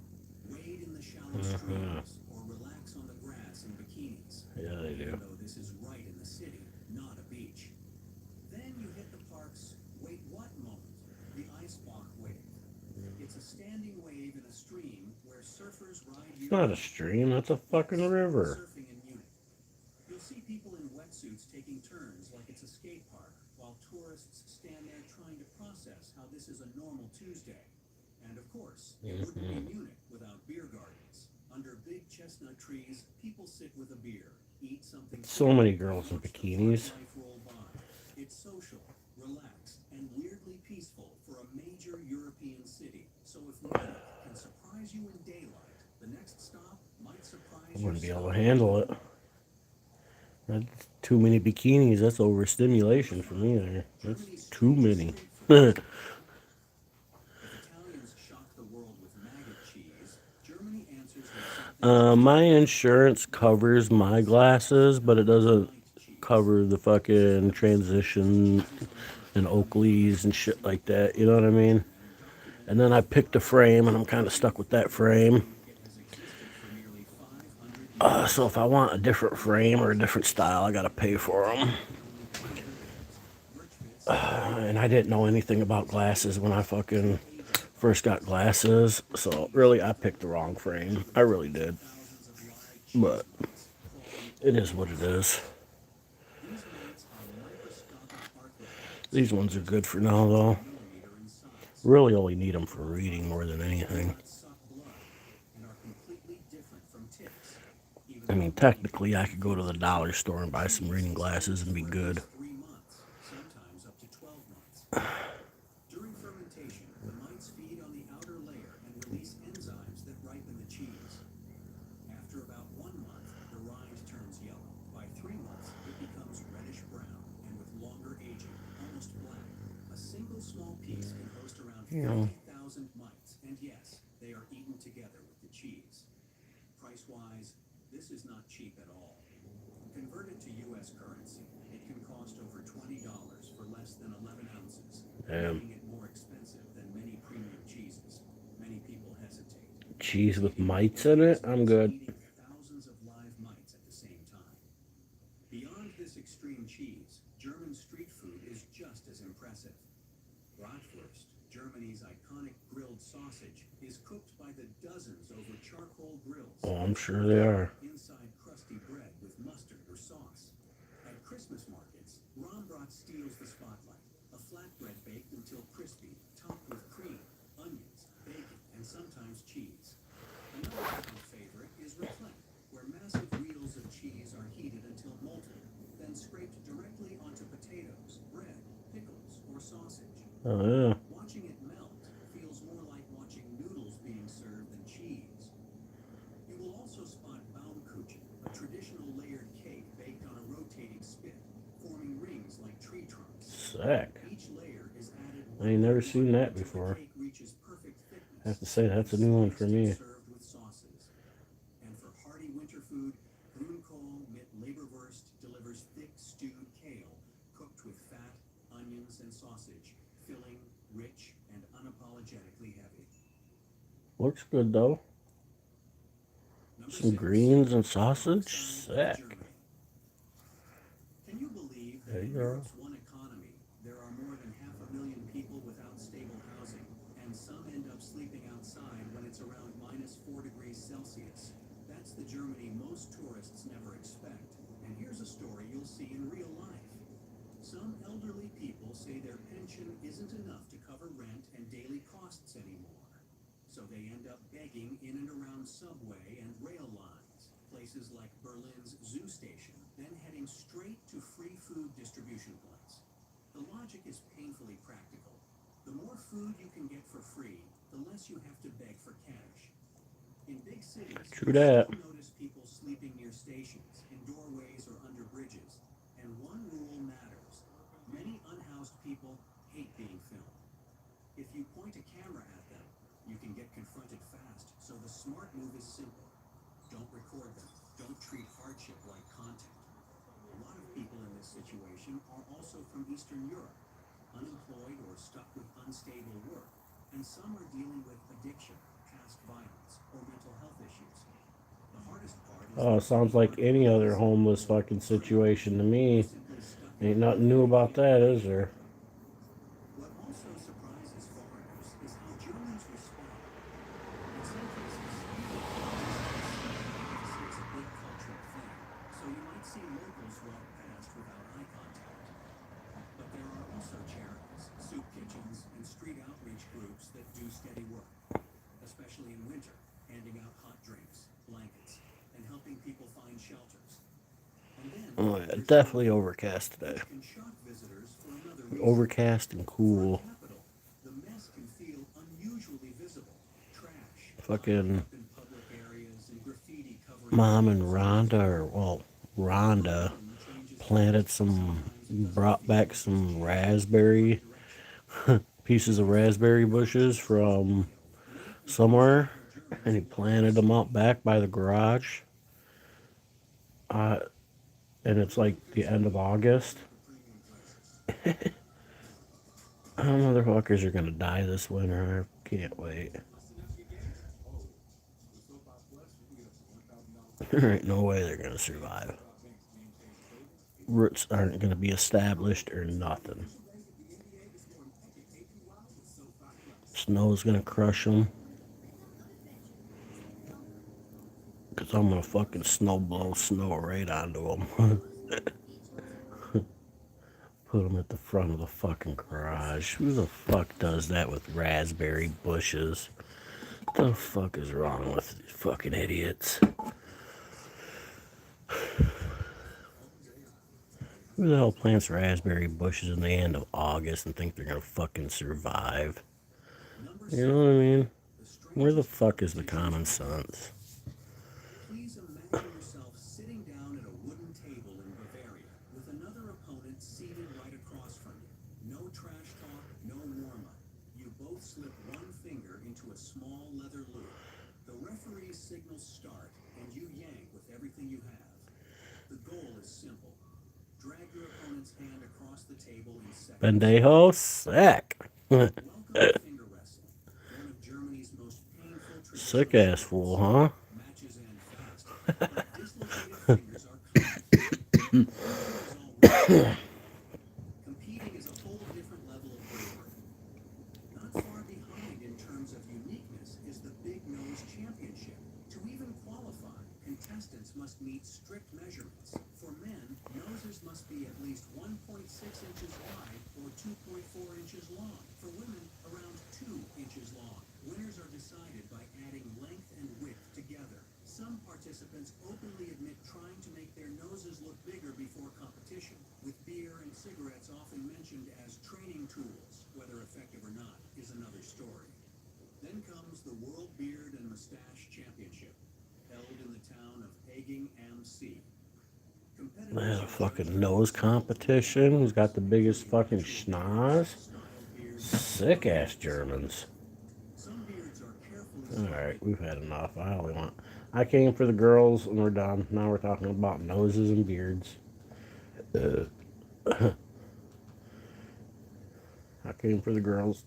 Speaker 3: wade in the shallow streams, or relax on the grass in bikinis.
Speaker 2: Yeah, they do.
Speaker 3: Even though this is right in the city, not a beach. Then you hit the park's wait what moment, the Eisbach wave. It's a standing wave in a stream where surfers ride
Speaker 2: It's not a stream, that's a fucking river.
Speaker 3: surfing in Munich. You'll see people in wetsuits taking turns like it's a skate park, while tourists stand there trying to process how this is a normal Tuesday. And of course, it wouldn't be Munich without beer gardens. Under big chestnut trees, people sit with a beer, eat something.
Speaker 2: So many girls in
Speaker 3: watch the
Speaker 2: bikinis.
Speaker 3: life roll by. It's social, relaxed, and weirdly peaceful for a major European city. So if Munich can surprise you in daylight, the next stop might surprise
Speaker 2: I wouldn't be
Speaker 3: yourself.
Speaker 2: able to handle it. That's too many bikinis, that's overstimulation for me there. That's too many.
Speaker 3: If Italians shock the world with maggot cheese, Germany answers with something
Speaker 2: My insurance covers my glasses, but it doesn't cover the fucking transition and Oakleys and shit like that. You know what I mean? And then I picked a frame, and I'm kind of stuck with that frame.
Speaker 3: has existed for nearly 500 years.
Speaker 2: So if I want a different frame or a different style, I gotta pay for them. And I didn't know anything about glasses when I fucking first got glasses, so really I picked the wrong frame. I really did.
Speaker 3: Thousands of live cheese
Speaker 2: But
Speaker 3: mites crawling
Speaker 2: it is what it is.
Speaker 3: These mites are microscopic arthropods,
Speaker 2: These ones are good for now, though.
Speaker 3: millimeter in size.
Speaker 2: Really only need them for reading more than
Speaker 3: They
Speaker 2: anything.
Speaker 3: do not suck blood and are completely different from ticks. Even
Speaker 2: I
Speaker 3: though
Speaker 2: mean,
Speaker 3: many
Speaker 2: technically,
Speaker 3: people
Speaker 2: I could go to the dollar store and buy some reading glasses and be
Speaker 3: for at
Speaker 2: good.
Speaker 3: least 3 months, sometimes up to 12 months. During fermentation, the mites feed on the outer layer and release enzymes that ripen the cheese. After about 1 month, the rind turns yellow. By 3 months, it becomes reddish brown and with longer aging, almost black. A single small piece can host around 50,000 mites, and yes, they are eaten together with the cheese. Price-wise, this is not cheap at all. Converted to U.S. currency, it can cost over $20 for less than 11 ounces, making it more expensive than many premium cheeses. Many people hesitate.
Speaker 2: Cheese with mites in it? I'm good.
Speaker 3: Eating thousands of live mites at the same time. Beyond this extreme cheese, German street food is just as impressive. Bratwurst, Germany's iconic grilled sausage, is cooked by the dozens over charcoal grills.
Speaker 2: Oh, I'm sure they are.
Speaker 3: Inside crusty bread with mustard or sauce. At Christmas markets, Rahmbrat steals the spotlight. A flatbread baked until crispy, topped with cream, onions, bacon, and sometimes cheese. Another common favorite is raclette, where massive wheels of cheese are heated until molten, then scraped directly onto potatoes, bread, pickles, or sausage.
Speaker 2: Oh, yeah.
Speaker 3: Watching it melt feels more like watching noodles being served than cheese. You will also spot Baumkuchen, a traditional layered cake baked on a rotating spit, forming rings like tree trunks.
Speaker 2: Sick.
Speaker 3: Each layer is added
Speaker 2: I ain't never
Speaker 3: one
Speaker 2: seen that
Speaker 3: until the
Speaker 2: before.
Speaker 3: cake reaches perfect thickness.
Speaker 2: I have to say, that's a new one for me.
Speaker 3: Served with sauces. And for hearty winter food, Grünkohl mit Leberwurst delivers thick stewed kale, cooked with fat, onions, and sausage, filling, rich, and unapologetically heavy.
Speaker 2: Looks good, though.
Speaker 3: Number
Speaker 2: Some
Speaker 3: 6.
Speaker 2: greens and sausage?
Speaker 3: Outside of
Speaker 2: Sick.
Speaker 3: Germany. Can you believe that
Speaker 2: There
Speaker 3: in
Speaker 2: you go.
Speaker 3: Europe's one economy, there are more than 500,000 people without stable housing, and some end up sleeping outside when it's around -4 degrees Celsius? That's the Germany most tourists never expect. And here's a story you'll see in real life. Some elderly people say their pension isn't enough to cover rent and daily costs anymore. So they end up begging in and around subway and rail lines, places like Berlin's Zoo Station, then heading straight to free food distribution points. The logic is painfully practical. The more food you can get for free, the less you have to beg for cash. In big cities,
Speaker 2: True
Speaker 3: you
Speaker 2: that.
Speaker 3: still notice people sleeping near stations, in doorways or under bridges. And one rule matters. Many unhoused people hate being filmed. If you point a camera at them, you can get confronted fast, so the smart move is simple. Don't record them. Don't treat hardship like content. A lot of people in this situation are also from Eastern Europe, unemployed or stuck with unstable work, and some are dealing with addiction, past violence, or mental health issues. The hardest part is
Speaker 2: Oh, sounds like any other homeless fucking situation to me.
Speaker 3: simply stuck.
Speaker 2: Ain't nothing new about that, is there?
Speaker 3: What also surprises foreigners is how Germans respond. In some cases, it's a big cultural thing, so you might see locals walk past without eye contact. But there are also charities, soup kitchens, and street outreach groups that do steady work, especially in winter, handing out hot drinks, blankets, and helping people find shelters. And then
Speaker 2: Oh, yeah,
Speaker 3: there's
Speaker 2: definitely overcast today.
Speaker 3: which can shock visitors for another reason.
Speaker 2: Overcast and
Speaker 3: For
Speaker 2: cool.
Speaker 3: a capital, the mess can feel unusually visible. Trash,
Speaker 2: Fucking
Speaker 3: up in public areas, and graffiti covering
Speaker 2: Mom and Rhonda, or, well, Rhonda planted some, brought back some raspberry, pieces of raspberry bushes from somewhere, and he planted them out back by the garage. And it's like the end of August. Motherfuckers are gonna die this winter. I can't wait. There ain't no way they're gonna survive. Roots aren't gonna be established or nothing. Snow's gonna crush them. Because I'm gonna fucking snow blow snow right onto them. Put them at the front of the fucking garage. Who the fuck does that with raspberry bushes? What the fuck is wrong with these fucking idiots? Who the hell plants raspberry bushes in the end of August and think they're gonna fucking survive? You know what I mean? Where the fuck is the common sense?
Speaker 3: Please imagine yourself sitting down at a wooden table in Bavaria with another opponent seated right across from you. No trash talk, no warm-up. You both slip one finger into a small leather loop. The referee signals start, and you yank with everything you have. The goal is simple. Drag your opponent's hand across the table in seconds.
Speaker 2: Pendejo, sick.
Speaker 3: Welcome to finger wrestling, one of Germany's most painful
Speaker 2: Sick
Speaker 3: traditional
Speaker 2: ass fool, huh?
Speaker 3: matches end fast, but dislocated fingers are common. Competing is a whole different level of bravery. Not far behind in terms of uniqueness is the Big Nose Championship. To even qualify, contestants must meet strict measurements. For men, noses must be at least 1.6 inches wide or 2.4 inches long. For women, around 2 inches long. Winners are decided by adding length and width together. Some participants openly admit trying to make their noses look bigger before competition, with beer and cigarettes often mentioned as training tools. Whether effective or not is another story. Then comes the World Beard and Mustache Championship, held in the town of Egging am See.
Speaker 2: They had a fucking nose competition. Who's got the biggest fucking schnoz? Sick ass Germans. Alright, we've had enough. I came for the girls and we're done. Now we're talking about noses and beards. I came for the girls.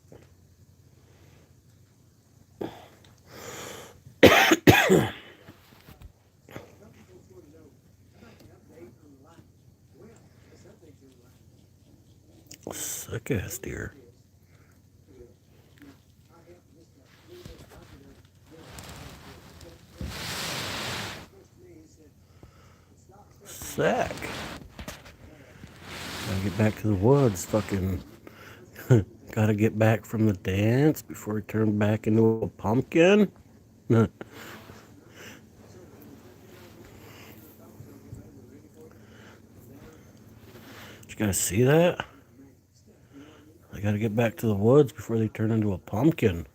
Speaker 2: Sick ass deer. Sick. Gotta get back to the woods. Fucking. Gotta get back from the dance before we turn back into a pumpkin. Did you guys see that? I gotta get back to the woods before they turn into a pumpkin.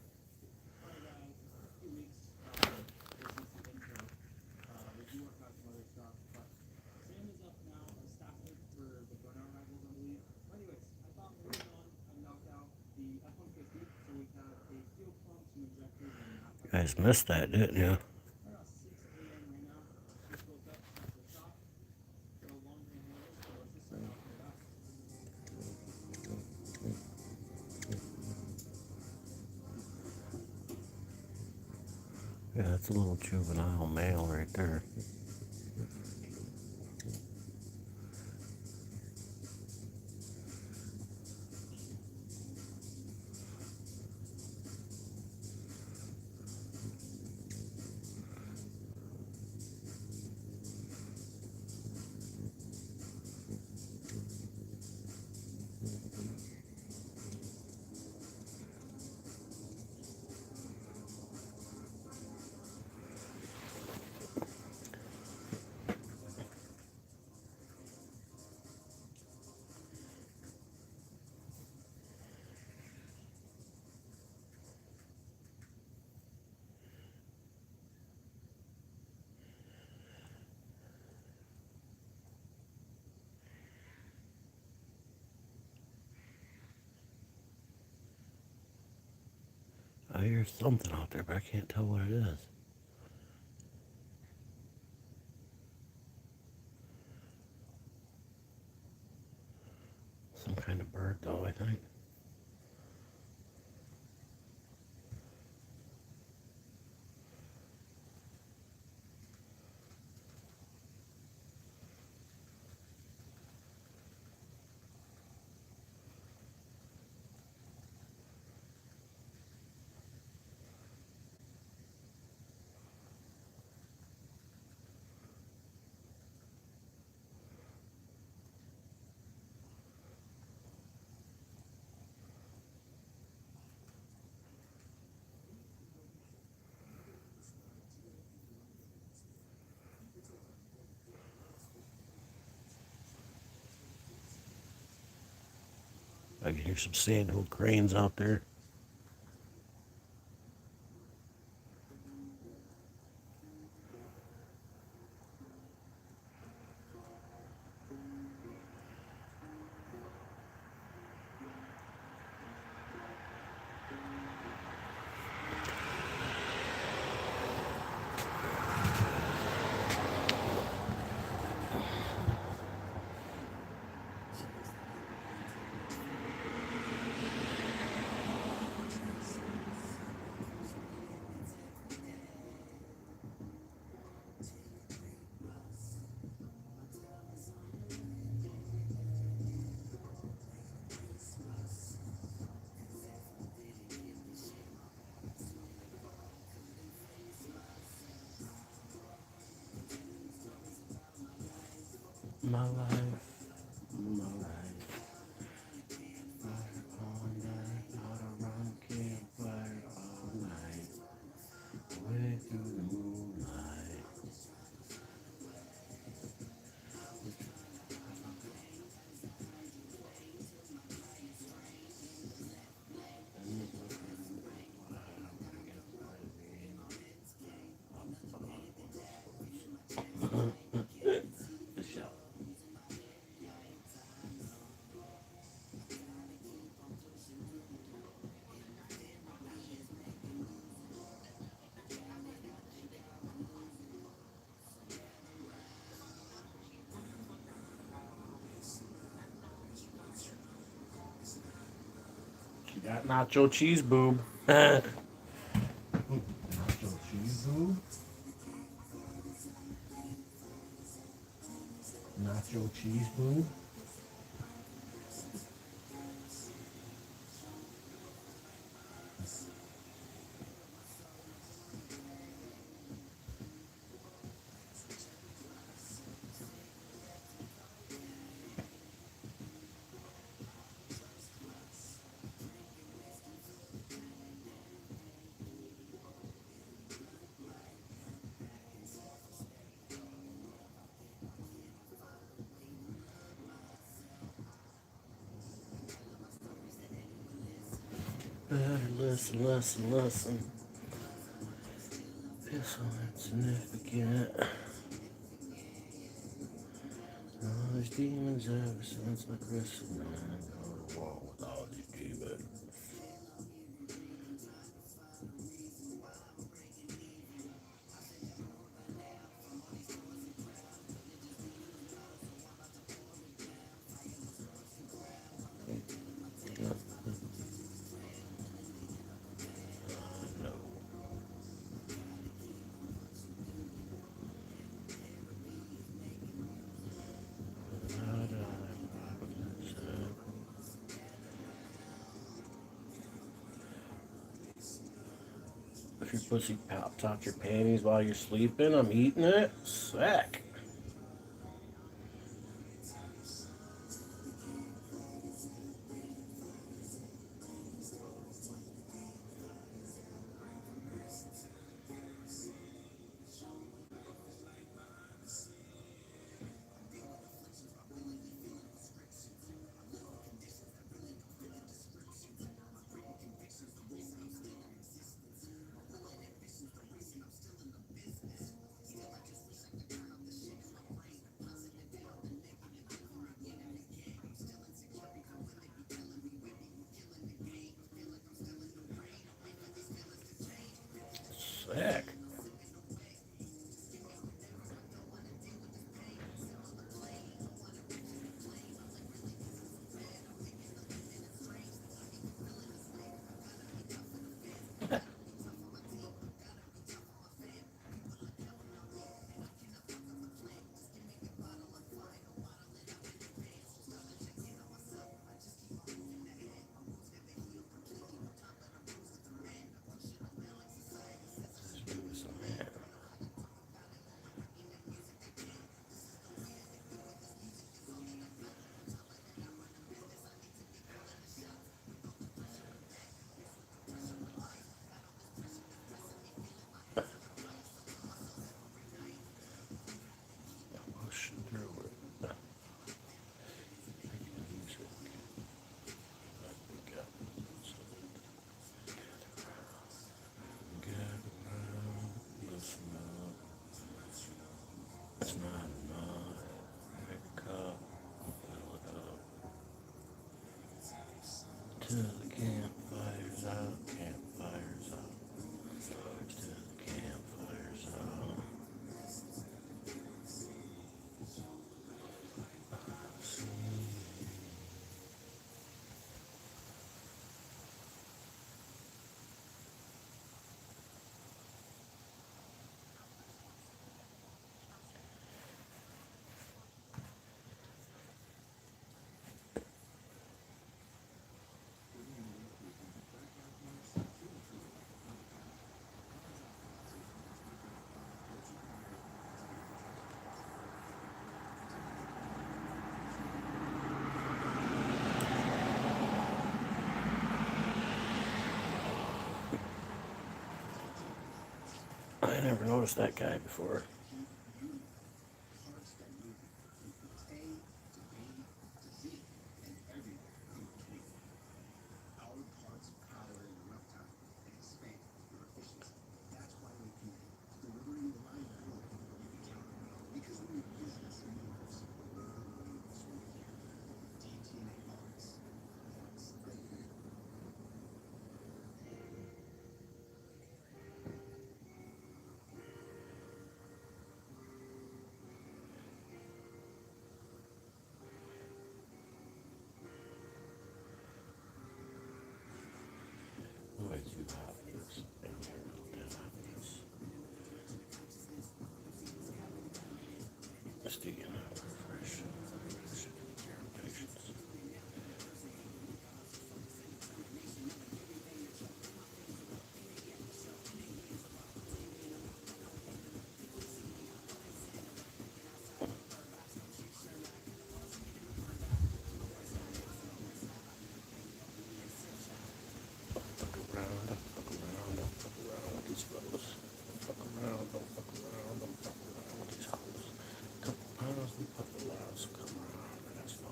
Speaker 2: You guys missed that, didn't you? Yeah, that's a little juvenile male right there. I hear something out there, but I can't tell what it is. Some kind of bird, though, I think. I can hear some sandhill cranes out there. My life, my life. Fire all night, out around campfire all night. Way through the moonlight. She got nacho cheese boob. Nacho cheese boob. Nacho cheese boob. Better listen, listen, listen. This one's significant. All these demons ever since my Christmas night. Go to war with all these demons. No. If your pussy pops out your panties while you're sleeping, I'm eating it. Sick. Sick. Till the campfire's out, campfire's out. Till the campfire's out. I never noticed that guy before.
Speaker 3: Parts that move you from A to B to Z and everywhere in between. Our parts power your uptime and expand your efficiency. That's why we commit to delivering reliability you can count on. Because when your business moves, so we can. DTNA Parts. Parts that move.
Speaker 2: Way too hot for this. Just to get fresh patience. Fuck around, don't fuck around, don't fuck around with these fellas. Fuck around, don't fuck around, don't fuck around with these hoes. Couple pounds and couple lots, come around and that's no.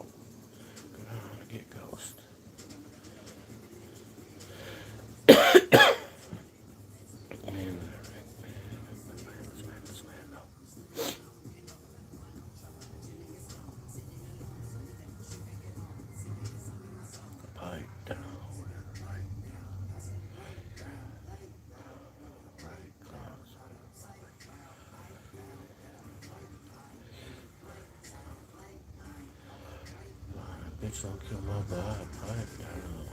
Speaker 2: Go down and get ghost. Man, this man, no. Pipe down, right close. Bitch, don't kill my vibe, pipe down.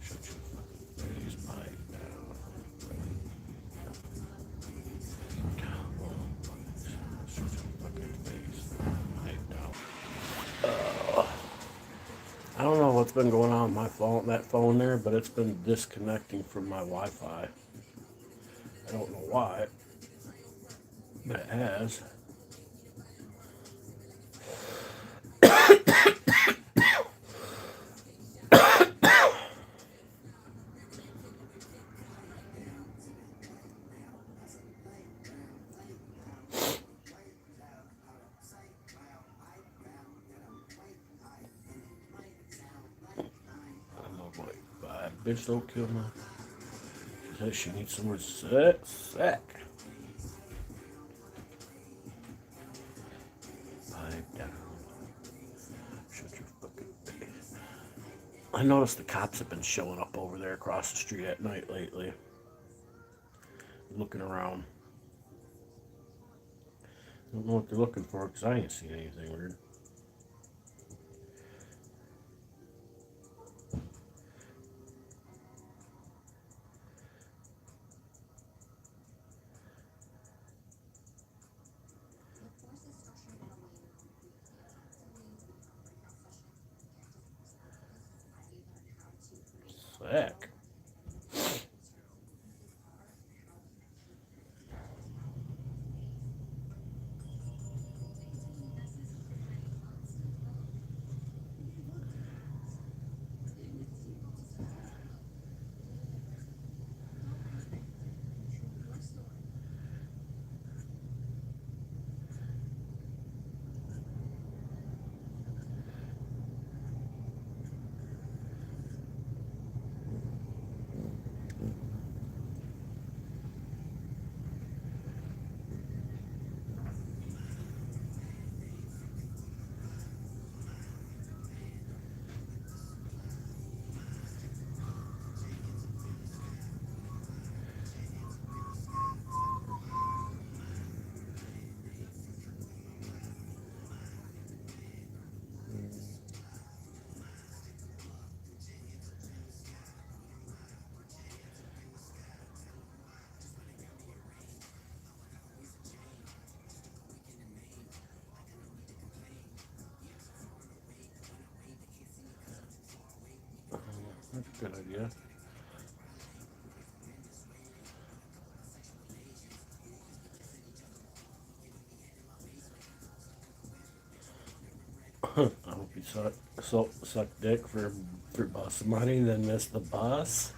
Speaker 2: Shut your fucking face, pipe down. Down, shut your fucking face, pipe down. I don't know what's been going on with my phone, that phone there, but it's been disconnecting from my Wi-Fi. I don't know why, but it has. I'm not like, bitch, don't kill my. She says she needs somewhere to sack. Pipe down. Shut your fucking face. I noticed the cops have been showing up over there across the street at night lately. Looking around. I don't know what they're looking for because I ain't seen anything weird. Sack. That's a good idea. I hope you suck dick for bus money, then miss the bus.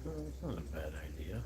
Speaker 2: It's not a bad idea.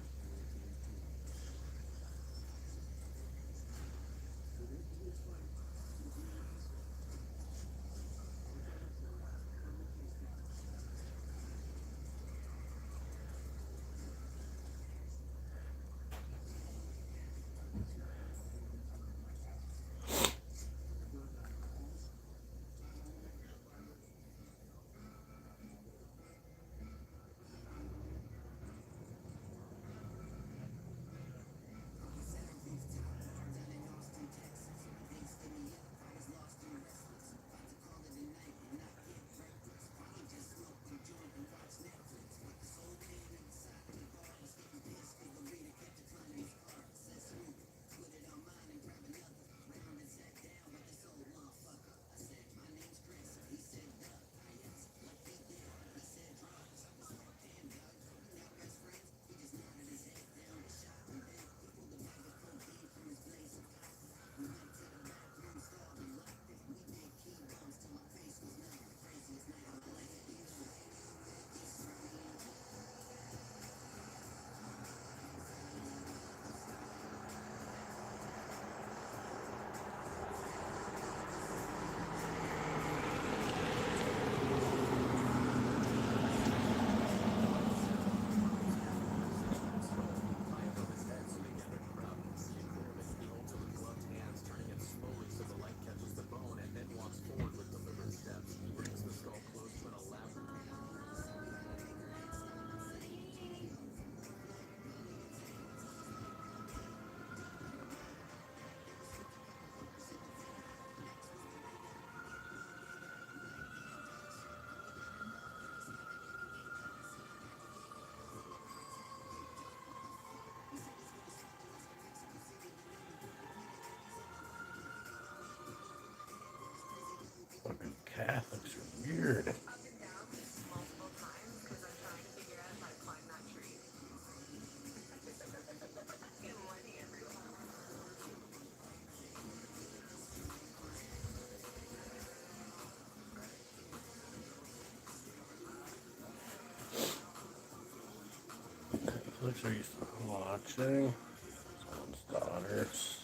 Speaker 2: Fucking Catholics are weird. Netflix are you watching? Someone's daughters.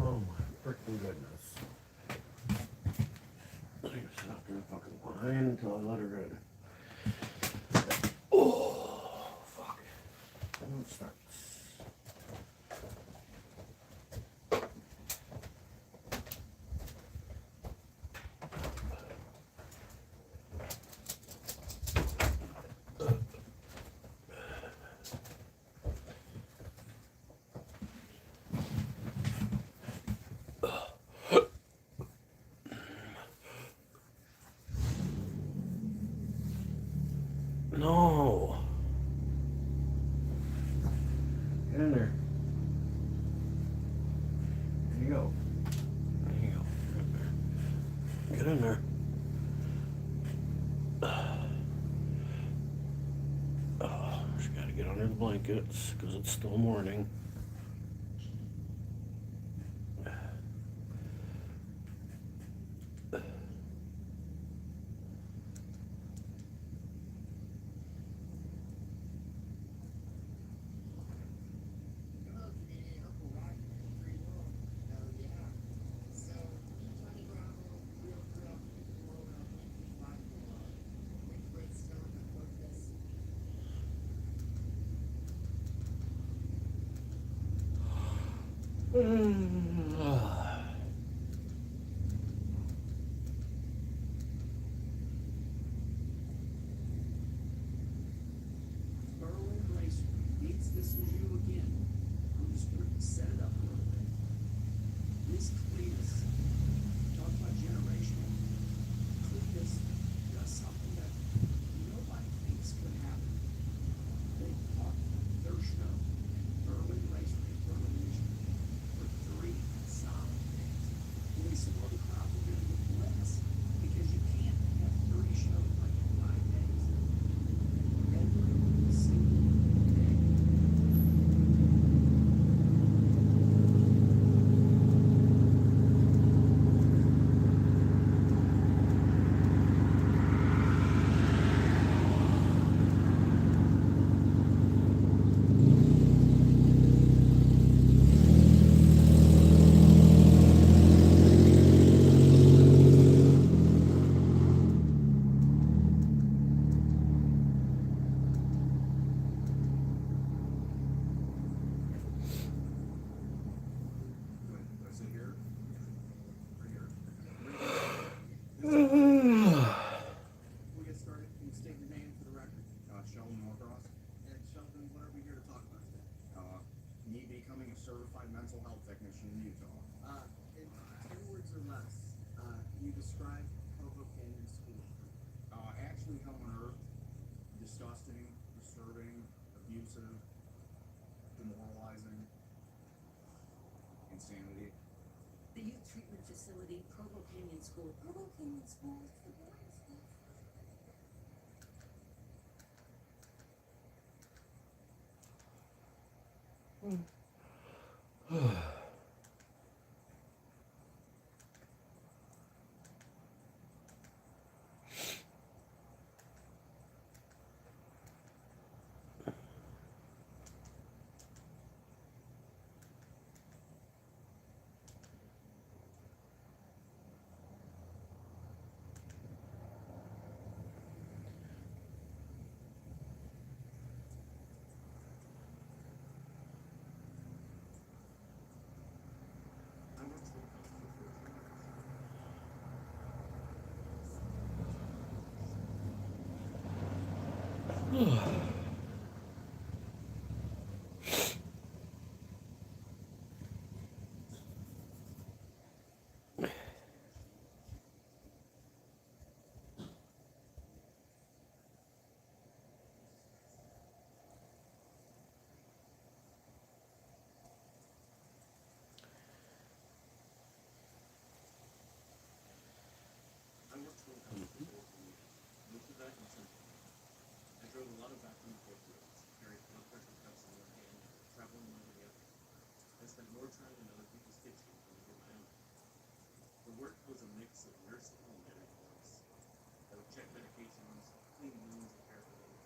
Speaker 2: Oh my freaking goodness. She's not gonna fucking whine until I let her in. Oh, fuck. And it starts. No. Get in there. There you go. There you go. Get in there. Oh, she gotta get under the blankets because it's still morning.
Speaker 3: Berlin Racer beats this is you again. I'm just gonna set it up a little bit. Miss Cletus, talk about generational. Cletus does something that nobody thinks could happen. They parked their snow at Berlin Racer in Berlin, Michigan for 3 solid days. And they said, well, the crowd will get less because you can't have 30 shows like in 5 days. Every single day.
Speaker 4: Do I sit here? Or here? We'll get started. Can you state your name for the record? Sheldon Norcross. And Sheldon, what are we here to talk about today? Me becoming a certified mental health technician in Utah. In 10 words or less, can you describe Provo Canyon School? Actually hell on earth, disgusting, disturbing, abusive, demoralizing, insanity.
Speaker 5: The youth treatment facility, Provo Canyon School. Provo Canyon School is the boys' school.
Speaker 4: I worked for the company for 14 years. I worked for the company for 14 years. Most of that in Central. I drove a lot of vacuum fork roads, carried blood pressure cuffs in one hand, traveling one in the other. I spent more time in other people's kitchens than I did my own. The work was a mix of nursing and everything else. I would check medications, clean wounds and hair fitting.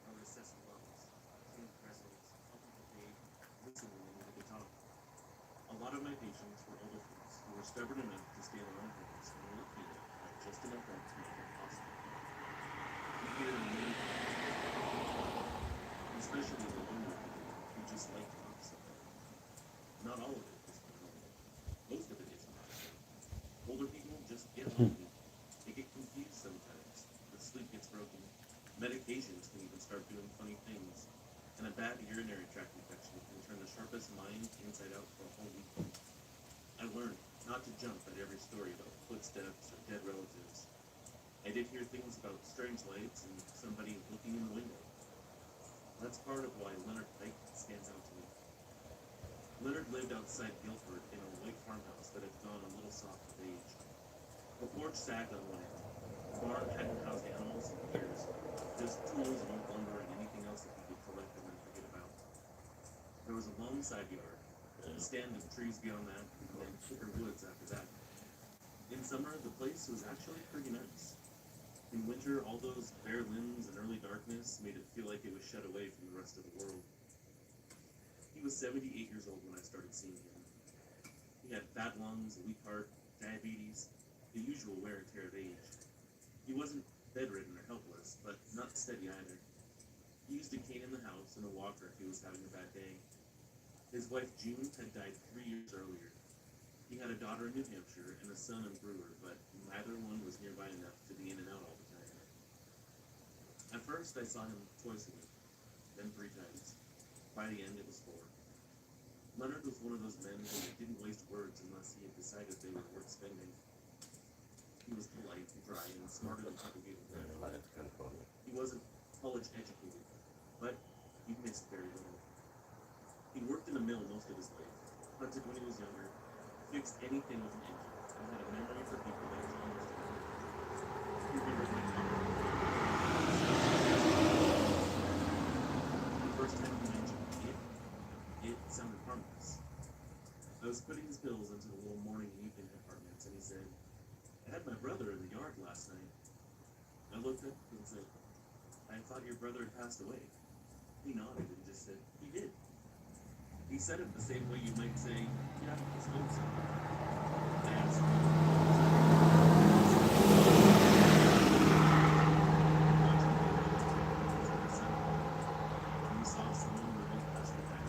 Speaker 4: I would assess lungs, change pressings, help people bathe, listen when they needed to talk. A lot of my patients were older folks who were stubborn enough to stay on their own homes and were lucky enough to have just enough rent to make it possible. You hear many things, especially the older people who just like to talk something. Not all of it is normal. Most of it is not. Older people just get lonely. They get confused sometimes. The sleep gets broken. Medications can even start doing funny things. And a bad urinary tract infection can turn the sharpest mind inside out for a whole week. I learned not to jump at every story about footsteps or dead relatives. I did hear things about strange lights and somebody looking in the window. That's part of why Leonard Pike stands out to me. Leonard lived outside Guilford in a white farmhouse that had gone a little soft with age. The porch sagged on one end. The barn hadn't housed animals in years, just tools and old lumber and anything else that you could collect and then forget about. There was a long side yard, a stand of trees beyond that, and then thicker woods after that. In summer, the place was actually pretty nice. In winter, all those bare limbs and early darkness made it feel like it was shut away from the rest of the world. He was 78 years old when I started seeing him. He had fat lungs, a weak heart, diabetes, the usual wear and tear of age. He wasn't bedridden or helpless, but not steady either. He used a cane in the house and a walker if he was having a bad day. His wife June had died 3 years earlier. He had a daughter in New Hampshire and a son in Brewer, but neither one was nearby enough to be in and out all the time. At first, I saw him twice a week, then 3 times. By the end, it was 4. Leonard was one of those men who didn't waste words unless he had decided they were worth spending. He was polite and dry and smarter than people gave him credit for.
Speaker 2: That's kind of funny.
Speaker 4: He wasn't college educated, but he missed very little. He worked in a mill most of his life, hunted when he was younger, fixed anything with an engine, and had a memory for people that was almost he remembered my mom. The first time he mentioned it sounded harmless. I was putting his pills into the little morning and evening compartments, and he said, "I had my brother in the yard last night." I looked up and said, "I thought your brother had passed away." He nodded and just said, "He did." He said it the same way you might say, "Yeah, I suppose so." I asked him, and he saw someone moving past the guy.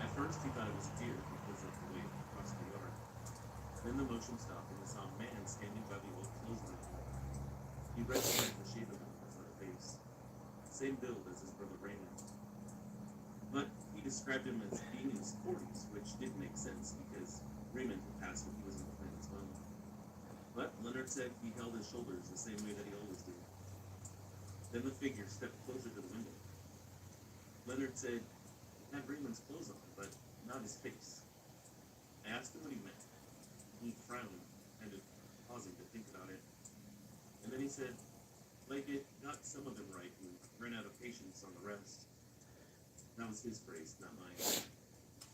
Speaker 4: At first, he thought it was a deer because of the way it crossed the yard. Then the motion stopped, and he saw a man standing by the old clothesline. He recognized the shape of him on the face. Same build as his brother Raymond. But he described him as being in his 40s, which didn't make sense because Raymond had passed when he was in the plant as well. But Leonard said he held his shoulders the same way that he always did. Then the figure stepped closer to the window. Leonard said he had Raymond's clothes on, but not his face. I asked him what he meant. He frowned, kind of pausing to think about it. And then he said, like it got some of them right and ran out of patience on the rest. That was his phrase, not mine.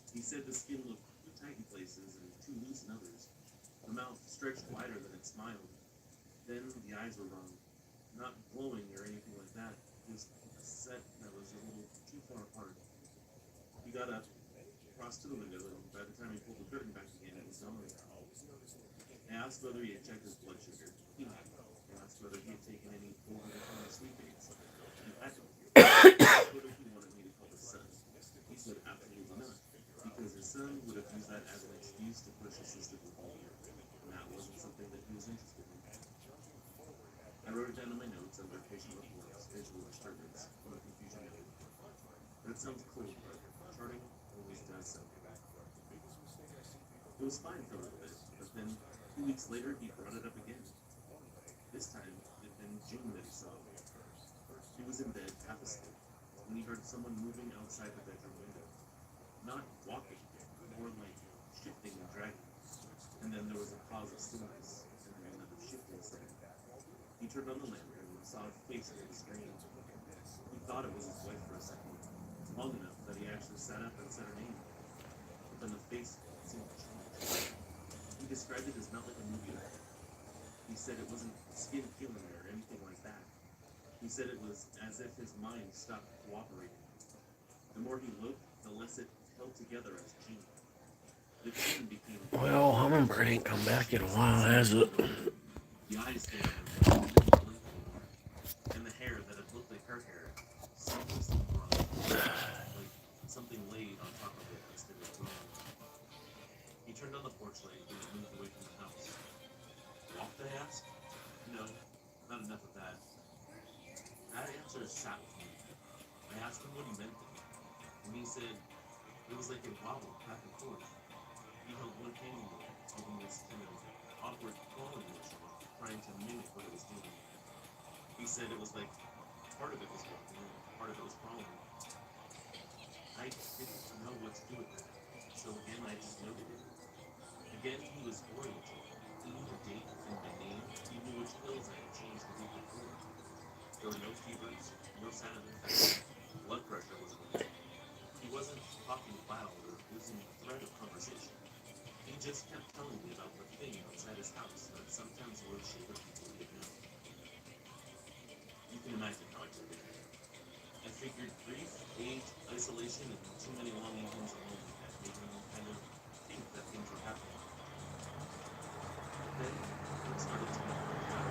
Speaker 4: He said the skin looked too tight in places and too loose in others. The mouth stretched wider than it smiled. Then the eyes were wrong. Not glowing or anything like that, just set that was a little too far apart. He got up, crossed to the window, and by the time he pulled the curtain back again, it was gone. I asked whether he had checked his blood sugar. He had. I asked whether he had taken any over-the-counter sleep aids. He hadn't. I asked whether he wanted me to call his son. He said absolutely not, because his son would have used that as an excuse to push assisted removal, and that wasn't something that he was interested in. I wrote it down in my notes under patient reports, visual disturbance, or confusion noted. That sounds cool, but charting always does something. It was fine for a little bit, but then 2 weeks later he brought it up again. This time it had been June that he saw it. He was in bed, half asleep, when he heard someone moving outside the bedroom window. Not walking, more like shifting and dragging. And then there was a pause of stillness, and then another shifting sound. He turned on the lamp and saw a face on the screen. He thought it was his wife for a second, long enough that he actually sat up and said her name. But then the face seemed to change. He described it as not like a movie actor. He said it wasn't skin peeling or anything like that. He said it was as if his mind stopped cooperating. The more he looked, the less it held together as Gene. The Gene became...
Speaker 2: Well, Hummingbird ain't come back in a while, has it?
Speaker 4: The eyes there didn't blink anymore. And the hair that had looked like her hair seemed to be wrong. Like something laid on top of it instead of growing. He turned on the porch light and moved away from the house. Walked, I asked? No, not enough of that. That answer sat with me. I asked him what he meant to me, and he said it was like it wobbled back and forth. He held one hand in the air, holding this kind of awkward crawling motion, trying to mimic what it was doing. He said it was like part of it was walking, and part of it was crawling. I didn't know what to do with that, so again I just noted it. Again he was oriented. He knew the date and my name. He knew which pills I had changed the week before. There were no fevers, no sign of infection. Blood pressure was normal. He wasn't talking loud or losing thread of conversation. He just kept telling me about the thing outside his house that sometimes would shiver people to get out. You can imagine how I took it. I figured grief, age, isolation, and too many long evenings alone had made him kind of think that things were happening. But then it started to make me doubt.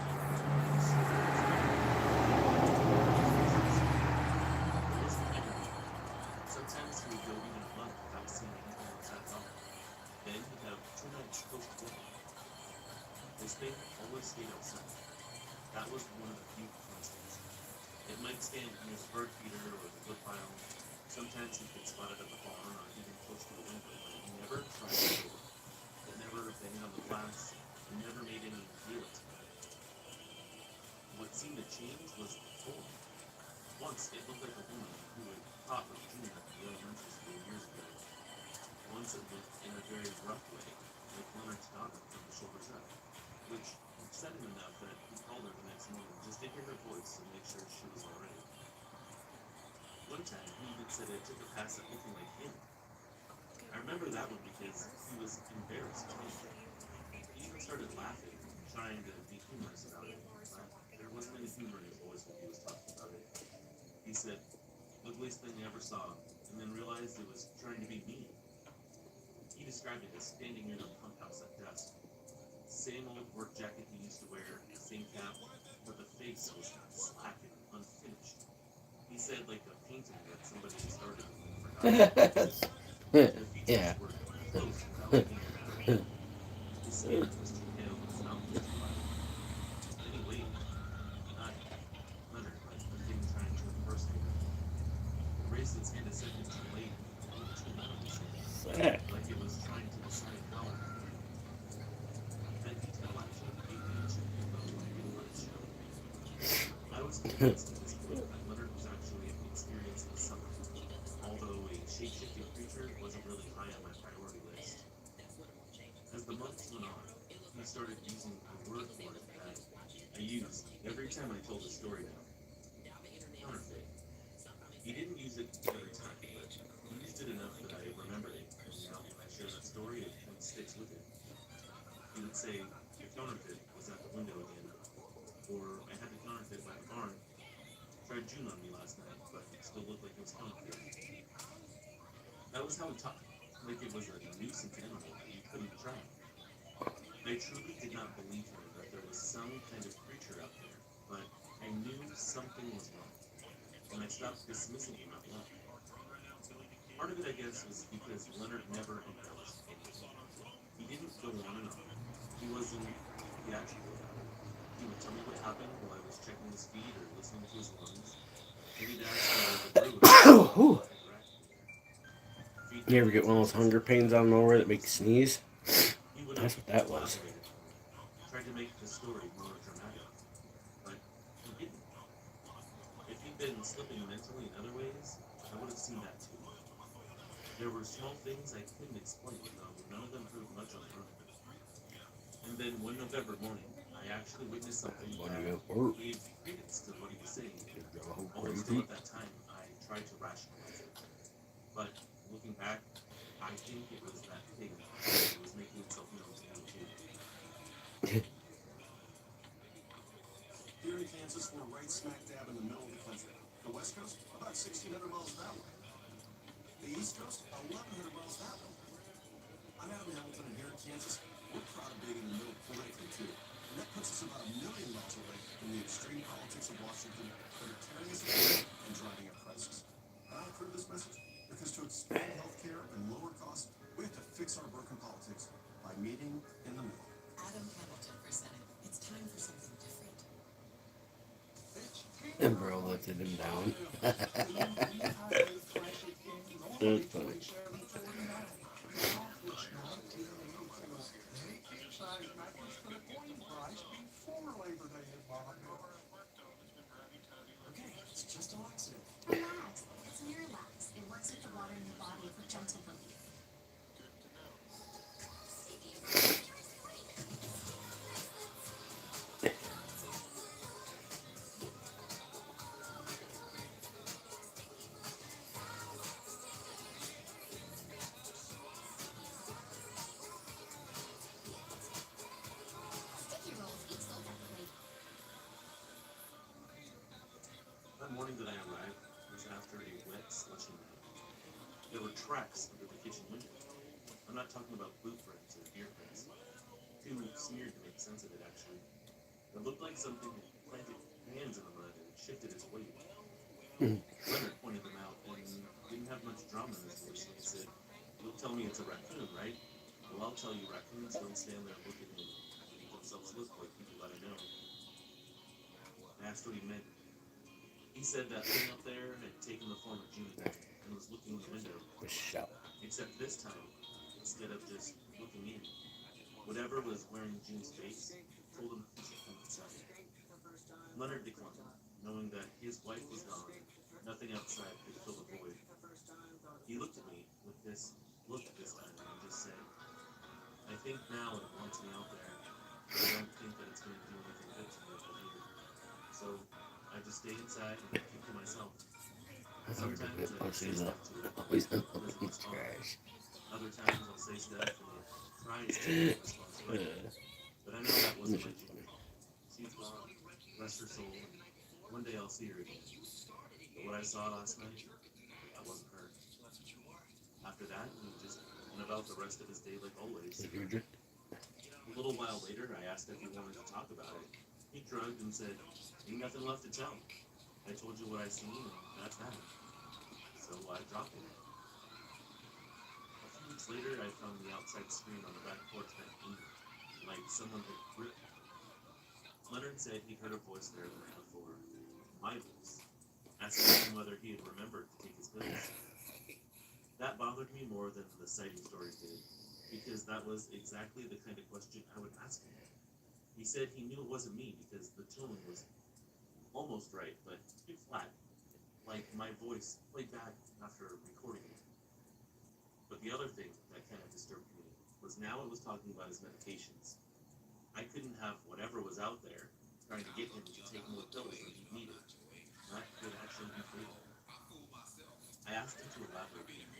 Speaker 4: Sometimes he would go even thing always stayed outside. That was one of the few constants. It might stand near the bird feeder or the wood pile. Sometimes he could spot it at the barn or even close to the window, but he never tried the door. It never banged on the glass. It never made any appearance. What seemed to change was the form. Once it looked like a woman who had taught with Junior at the elementary school years ago. Once it looked in a very rough way, like Leonard's daughter from the shoulders up, which upset him enough that he called her the next morning just to hear her voice and make sure she was alright. One time, he even said it took a pass at looking like him. I remember that one because he was embarrassed too. He even started laughing, trying to be humorous about it, but there wasn't any humor in his voice when he was talking about it. He said, "Ugliest thing I ever saw," and then realized it was trying to be me. He described it as standing near the pump house at dusk. Same old work jacket he used to wear, same cap, but the face was slack and unfinished. He said like a painting that somebody had started and forgot. The features
Speaker 2: Yeah.
Speaker 4: were close without making it out. His skin was too pale, his mouth was too wide. Then he waved. I, Leonard, like the thing trying to impersonate him. It raised its hand a second too late, a little too loud, he said.
Speaker 2: Sick.
Speaker 4: Like it was trying to decide how it would react. That detail actually gave me a chicken about what I didn't want to show. I was convinced at this point that Leonard was actually experiencing something, although a shape-shifting creature wasn't really high on my priority list. As the months went on, he started using a word for it that I used every time I told a story now. Counterfeit. He didn't use it every time, but he used it enough that I remembered it, and now when I share that story, it kind of sticks with it. He would say, "The counterfeit was at the window again," or "I had the counterfeit by the barn. Tried June on me last night, but still looked like it was counterfeit." That was how he talked, like it was a nuisance animal that you couldn't trap. I truly did not believe him that there was some kind of creature out there, but I knew something was wrong, and I stopped dismissing him out loud. Part of it, I guess, was because Leonard never embellished anything. He didn't go on and on. He wasn't theatrical about it. He would tell me what happened while I was checking his feet or listening to his lungs. And he'd ask whether the brew was
Speaker 2: You ever get one of those hunger pains out of nowhere that make you sneeze?
Speaker 4: He would
Speaker 2: That's what that was.
Speaker 4: elaborated for me, tried to make the story more dramatic, but he didn't. If he'd been slipping mentally in other ways, I would have seen that too. There were small things I couldn't explain, though none of them proved much on their own. And then one November morning, I actually witnessed something that gave credence to what he was saying. Although still at that time, I tried to rationalize it. But looking back, I think it was that thing that was making itself known to me too.
Speaker 3: Here in Kansas, we're right smack dab in the middle of the country. The West Coast, about 1,600 miles that way. The East Coast, 1,100 miles that way. I'm Adam Hamilton, and here in Kansas, we're proud of being in the middle politically, too. And that puts us about 1,000,000 miles away from the extreme politics of Washington that are tearing us apart and driving up prices. And I approve this message because to expand healthcare and lower costs, we have to fix our broken politics by meeting in the middle.
Speaker 6: Adam Hamilton for Senate. It's time for something different.
Speaker 2: And bro lifted him down. That's funny.
Speaker 3: Okay, it's just a laxative.
Speaker 5: Relax. It's Miralax. It works with the water in your body for gentle relief. Sticky rolls eat so quickly.
Speaker 4: That morning that I arrived was after a wet, slushy night. There were tracks under the kitchen window. I'm not talking about blueprints or beer prints. Too smeared to make sense of it, actually. It looked like something had planted hands in the mud and shifted its weight. Leonard pointed them out and didn't have much drama in his voice when he said, "You'll tell me it's a raccoon, right? Well, I'll tell you raccoons don't stand there looking in. He goes themselves look like people that I know. I asked what he meant. He said that thing up there had taken the form of June and was looking in the window.
Speaker 2: Shout.
Speaker 4: Except this time, instead of just looking in, whatever was wearing June's face told him he should come inside. Leonard declined, knowing that his wife was gone. Nothing outside could fill the void. He looked at me with this look this time and just said, I think now it wants me out there, but I don't think that it's going to do anything good to me if I leave it. So I just stay inside and keep to myself. Sometimes I say stuff to it,
Speaker 2: Always
Speaker 4: it doesn't respond.
Speaker 2: trash.
Speaker 4: Other times I'll say stuff and it tries to respond right. But I know that wasn't my June. She's gone, rest her soul. One day I'll see her again. But what I saw last night, that wasn't her. After that, he just went about the rest of his day like always. A little while later, I asked if he wanted to talk about it. He shrugged and said, ain't nothing left to tell. I told you what I seen, and that's that. So I dropped it. A few weeks later, I found the outside screen on the back porch that ended, like someone had gripped it. Leonard said he heard a voice there the night before, my voice, asking him whether he had remembered to take his pills. That bothered me more than the sighting stories did, because that was exactly the kind of question I would ask him. He said he knew it wasn't me because the tone was almost right, but too flat, like my voice played back after recording it. But the other thing that kind of disturbed me was now it was talking about his medications. I couldn't have whatever was out there trying to get him to take more pills than he needed. That could actually be fatal. I asked him to elaborate.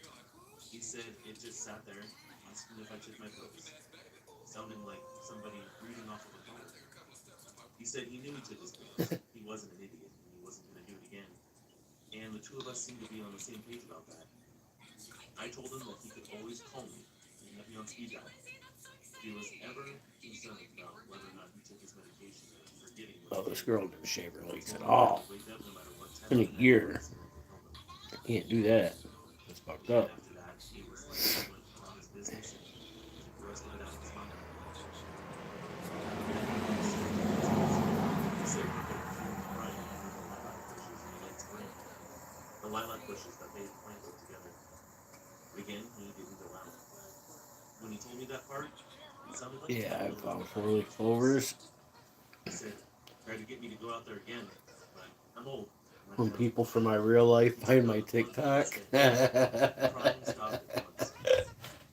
Speaker 4: He said it just sat there, asking if I took my pills, sounding like somebody reading off of a phone. He said he knew he took his pills. He wasn't an idiot, and he wasn't going to do it again. And the two of us seemed to be on the same page about that. I told him that he could always call me and have me on speed dial. If he was ever concerned about whether or not he took his medication or forgetting
Speaker 2: Oh,
Speaker 4: what
Speaker 2: this
Speaker 4: he
Speaker 2: girl
Speaker 4: did,
Speaker 2: didn't shave her
Speaker 4: I
Speaker 2: legs at
Speaker 4: told him
Speaker 2: all.
Speaker 4: that I'd wake up no matter what time
Speaker 2: In a
Speaker 4: of the night
Speaker 2: year.
Speaker 4: it was, and help him.
Speaker 2: Can't do that. That's fucked
Speaker 4: And
Speaker 2: up.
Speaker 4: after that, it was like he went about his business and took the rest of it out of his mind. He said he could feel him crying under the lilac bushes in the late spring. The lilac bushes that they had planted together. Again, he didn't go out. When he told me that part, it sounded like
Speaker 2: Yeah, I
Speaker 4: he
Speaker 2: found 4-leaf clovers.
Speaker 4: He said, tried to get me to go out there again, but I'm old. and
Speaker 2: When
Speaker 4: I'm
Speaker 2: people from my real life
Speaker 4: He
Speaker 2: find
Speaker 4: said
Speaker 2: my
Speaker 4: that was one
Speaker 2: TikTok.
Speaker 4: thing that crying stopped at once.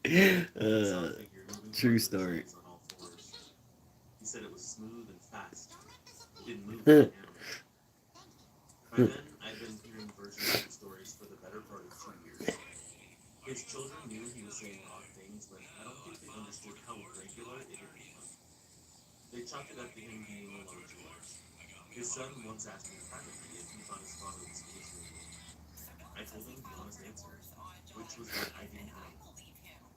Speaker 4: He saw a figure moving
Speaker 2: True
Speaker 4: towards him
Speaker 2: story.
Speaker 4: on all fours. He said it was smooth and fast. It didn't move
Speaker 2: Huh.
Speaker 4: like an animal. By then, I'd been hearing versions of the stories for the better part of 2 years. His children knew he was saying odd things, but I don't think they understood how regular it had become. They chalked it up to him being a large large. His son once asked me privately if he thought his father was hallucinating. I told him the honest answer, which was that I didn't know,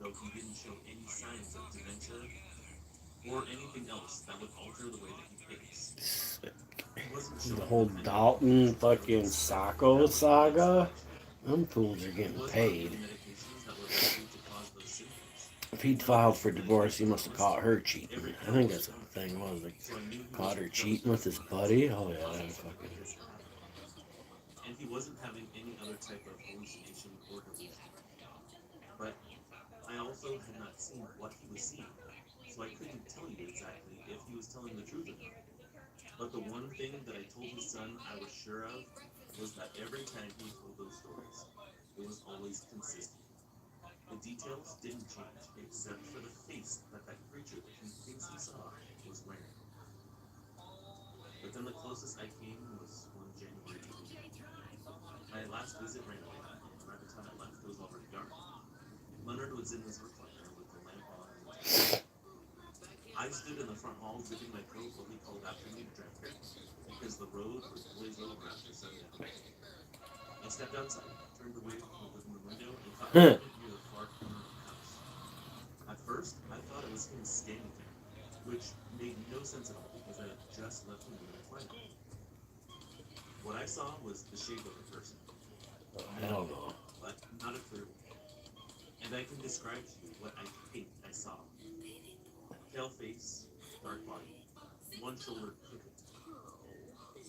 Speaker 4: though he didn't show any signs of dementia or anything else that would alter the way that he thinks. He wasn't showing
Speaker 2: The whole
Speaker 4: any
Speaker 2: Dalton
Speaker 4: medications
Speaker 2: fucking
Speaker 4: that
Speaker 2: Sacco
Speaker 4: would
Speaker 2: saga.
Speaker 4: explanation.
Speaker 2: Them fools are
Speaker 4: He
Speaker 2: getting
Speaker 4: was not
Speaker 2: paid.
Speaker 4: giving medications that were likely to cause those symptoms.
Speaker 2: If he'd filed for divorce, he must have caught her cheating. I think that's what the thing was. Like,
Speaker 4: So I knew he
Speaker 2: caught her
Speaker 4: wasn't
Speaker 2: cheating with his buddy. Oh yeah, that fucking.
Speaker 4: And he wasn't having any other type of hallucination or delusion. But I also had not seen what he was seeing, so I couldn't tell you exactly if he was telling the truth or not. But the one thing that I told his son I was sure of was that every time he told those stories, it was always consistent. The details didn't change, except for the face that that creature that he thinks he saw was wearing. But then the closest I came was one January evening. My last visit ran away, and by the time I left, it was already dark. Leonard was in his recliner with the lamp on and the TV. I stood in the front hall zipping my coat while he called after me to drive carefully, because the road was glazed over after sundown. I stepped outside, turned away from the living room window, and caught my foot near the far corner of the house. At first, I thought it was him standing there, which made no sense at all because I had just left him in the recliner. What I saw was the shape of a person,
Speaker 2: Hell no.
Speaker 4: but not a clear one. And I can describe to you what I think I saw. Pale face, dark body, one shoulder crooked.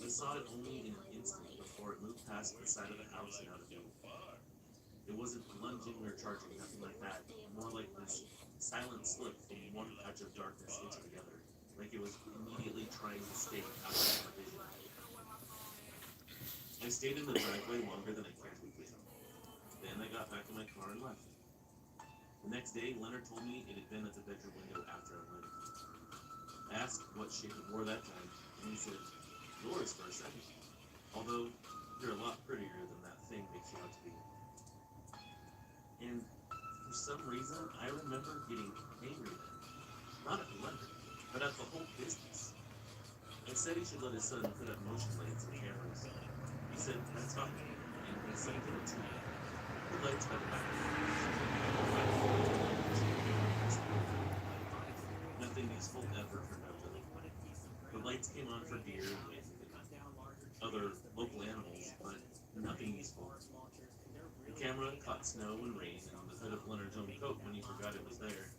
Speaker 4: I saw it only in an instant before it moved past the side of the house and out of view. It wasn't lunging or charging, nothing like that. More like this silent slip from one patch of darkness into the other, like it was immediately trying to stay out of my vision. I stayed in the driveway longer than I cared to be. Then I got back in my car and left. The next day, Leonard told me it had been at the bedroom window after I left. I asked what shape it wore that time, and he said, yours for a second. Although, you're a lot prettier than that thing makes you out to be. And for some reason, I remember getting angry then. Not at Leonard, but at the whole business. I said he should let his son put up motion lights and cameras. He said, that's fine, and he signed it to me. The lights by the back. Nothing useful ever turned out of it. The lights came on for deer and other local animals, but nothing useful. The camera caught snow and rain on the hood of Leonard's own coat when he forgot it was there.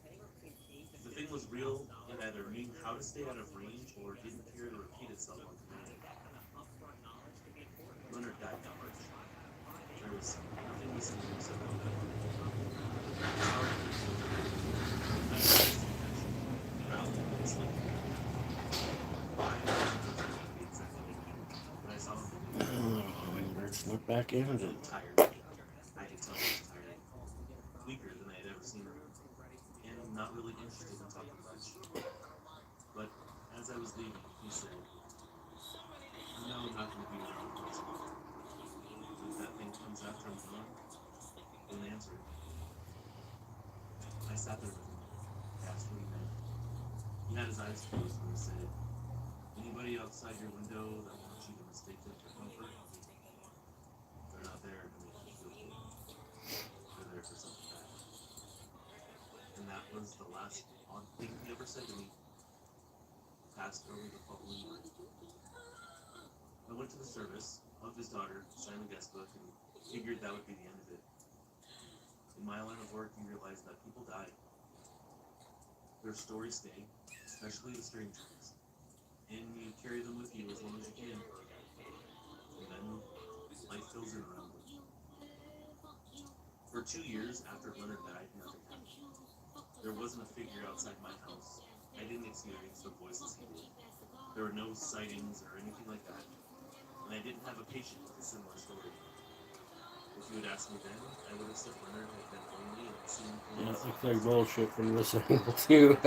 Speaker 4: The thing was real and either knew how to stay out of range or didn't care to repeat itself on command. Leonard died that March. There was nothing mysterious about that.
Speaker 2: Let's look back into it.
Speaker 4: Tired. I could tell he was tired. Weaker than I had ever seen him. And not really interested in talking much. But as I was leaving, he said, I know I'm not going to be around much longer. If that thing comes after I'm gone, don't answer it. I sat there with him, asked what he meant. He had his eyes closed when he said, anybody outside your window that wants you to mistake them for comfort, they're not there to make you feel good. They're there for something bad. And that was the last odd thing he ever said to me. Passed early the following morning. I went to the service, hugged his daughter, signed the guest book, and figured that would be the end of it. In my line of work, you realize that people die. Their stories stay, especially the strange ones. And you carry them with you as long as you can. And then life fills in around them. For 2 years after Leonard died, nothing happened. There wasn't a figure outside my house. I didn't experience the voices he did. There were no sightings or anything like that. And I didn't have a patient with a similar story. If you had asked me then, I would have said Leonard had been lonely and seen
Speaker 2: Yeah,
Speaker 4: things.
Speaker 2: it looks like bullshit from this angle too.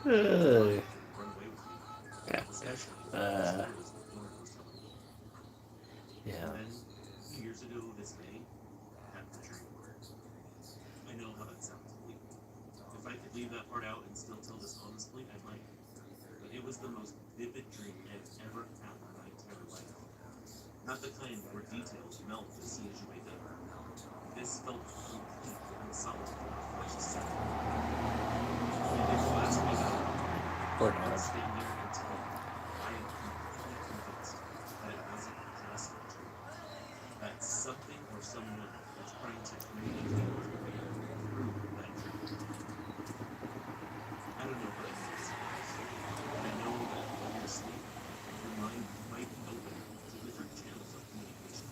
Speaker 2: Hey. Yeah.
Speaker 4: And then, years ago this May, I had the dream. I know how that sounds. If I could leave that part out and still tell this honestly, I might. But it was the most vivid dream I've ever had in my entire life. Not the kind where details melt as soon as you wake up. This felt complete and solid from the first second. And it last week,
Speaker 2: Poor
Speaker 4: I
Speaker 2: dog.
Speaker 4: would stay there until I am completely convinced that it wasn't just a dream. That something or someone was trying to communicate with me through that dream. I don't know what it means, but I know that when you're asleep, your mind might be open to different channels of communication.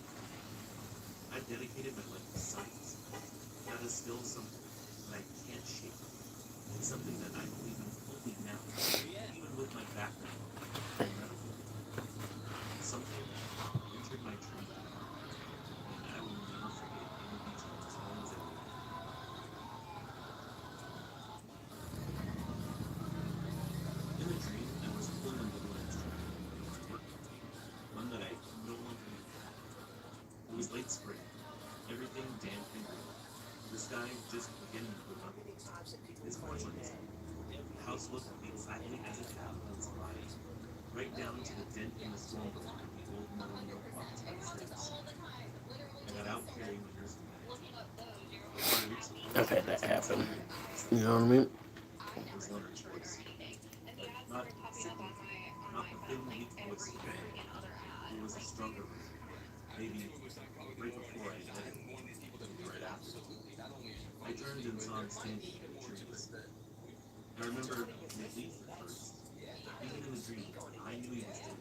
Speaker 4: I've dedicated my life to science. That is still something that I can't shake. It's something that I believe in fully now, even with my background in medical. Something entered my dream, and I will never forget any detail as long as I live. In the dream, I was pulling on the lens one that I no longer knew. It was late spring, everything damp and green. The sky just beginning to look up. It's gorgeous. The house looked exactly as it had once alive, right down to the dent in the storm door of the old millennial clock on the steps. I got out carrying the nursing bag.
Speaker 2: I've had that happen. You know what I mean?
Speaker 4: It was Leonard's voice. Not sickly, not the thin, weak voice of a man. It was a stronger version. Maybe right before I met him. I turned and saw him standing in the trees. I remember relief at first. Even in the dream, I knew he was dead.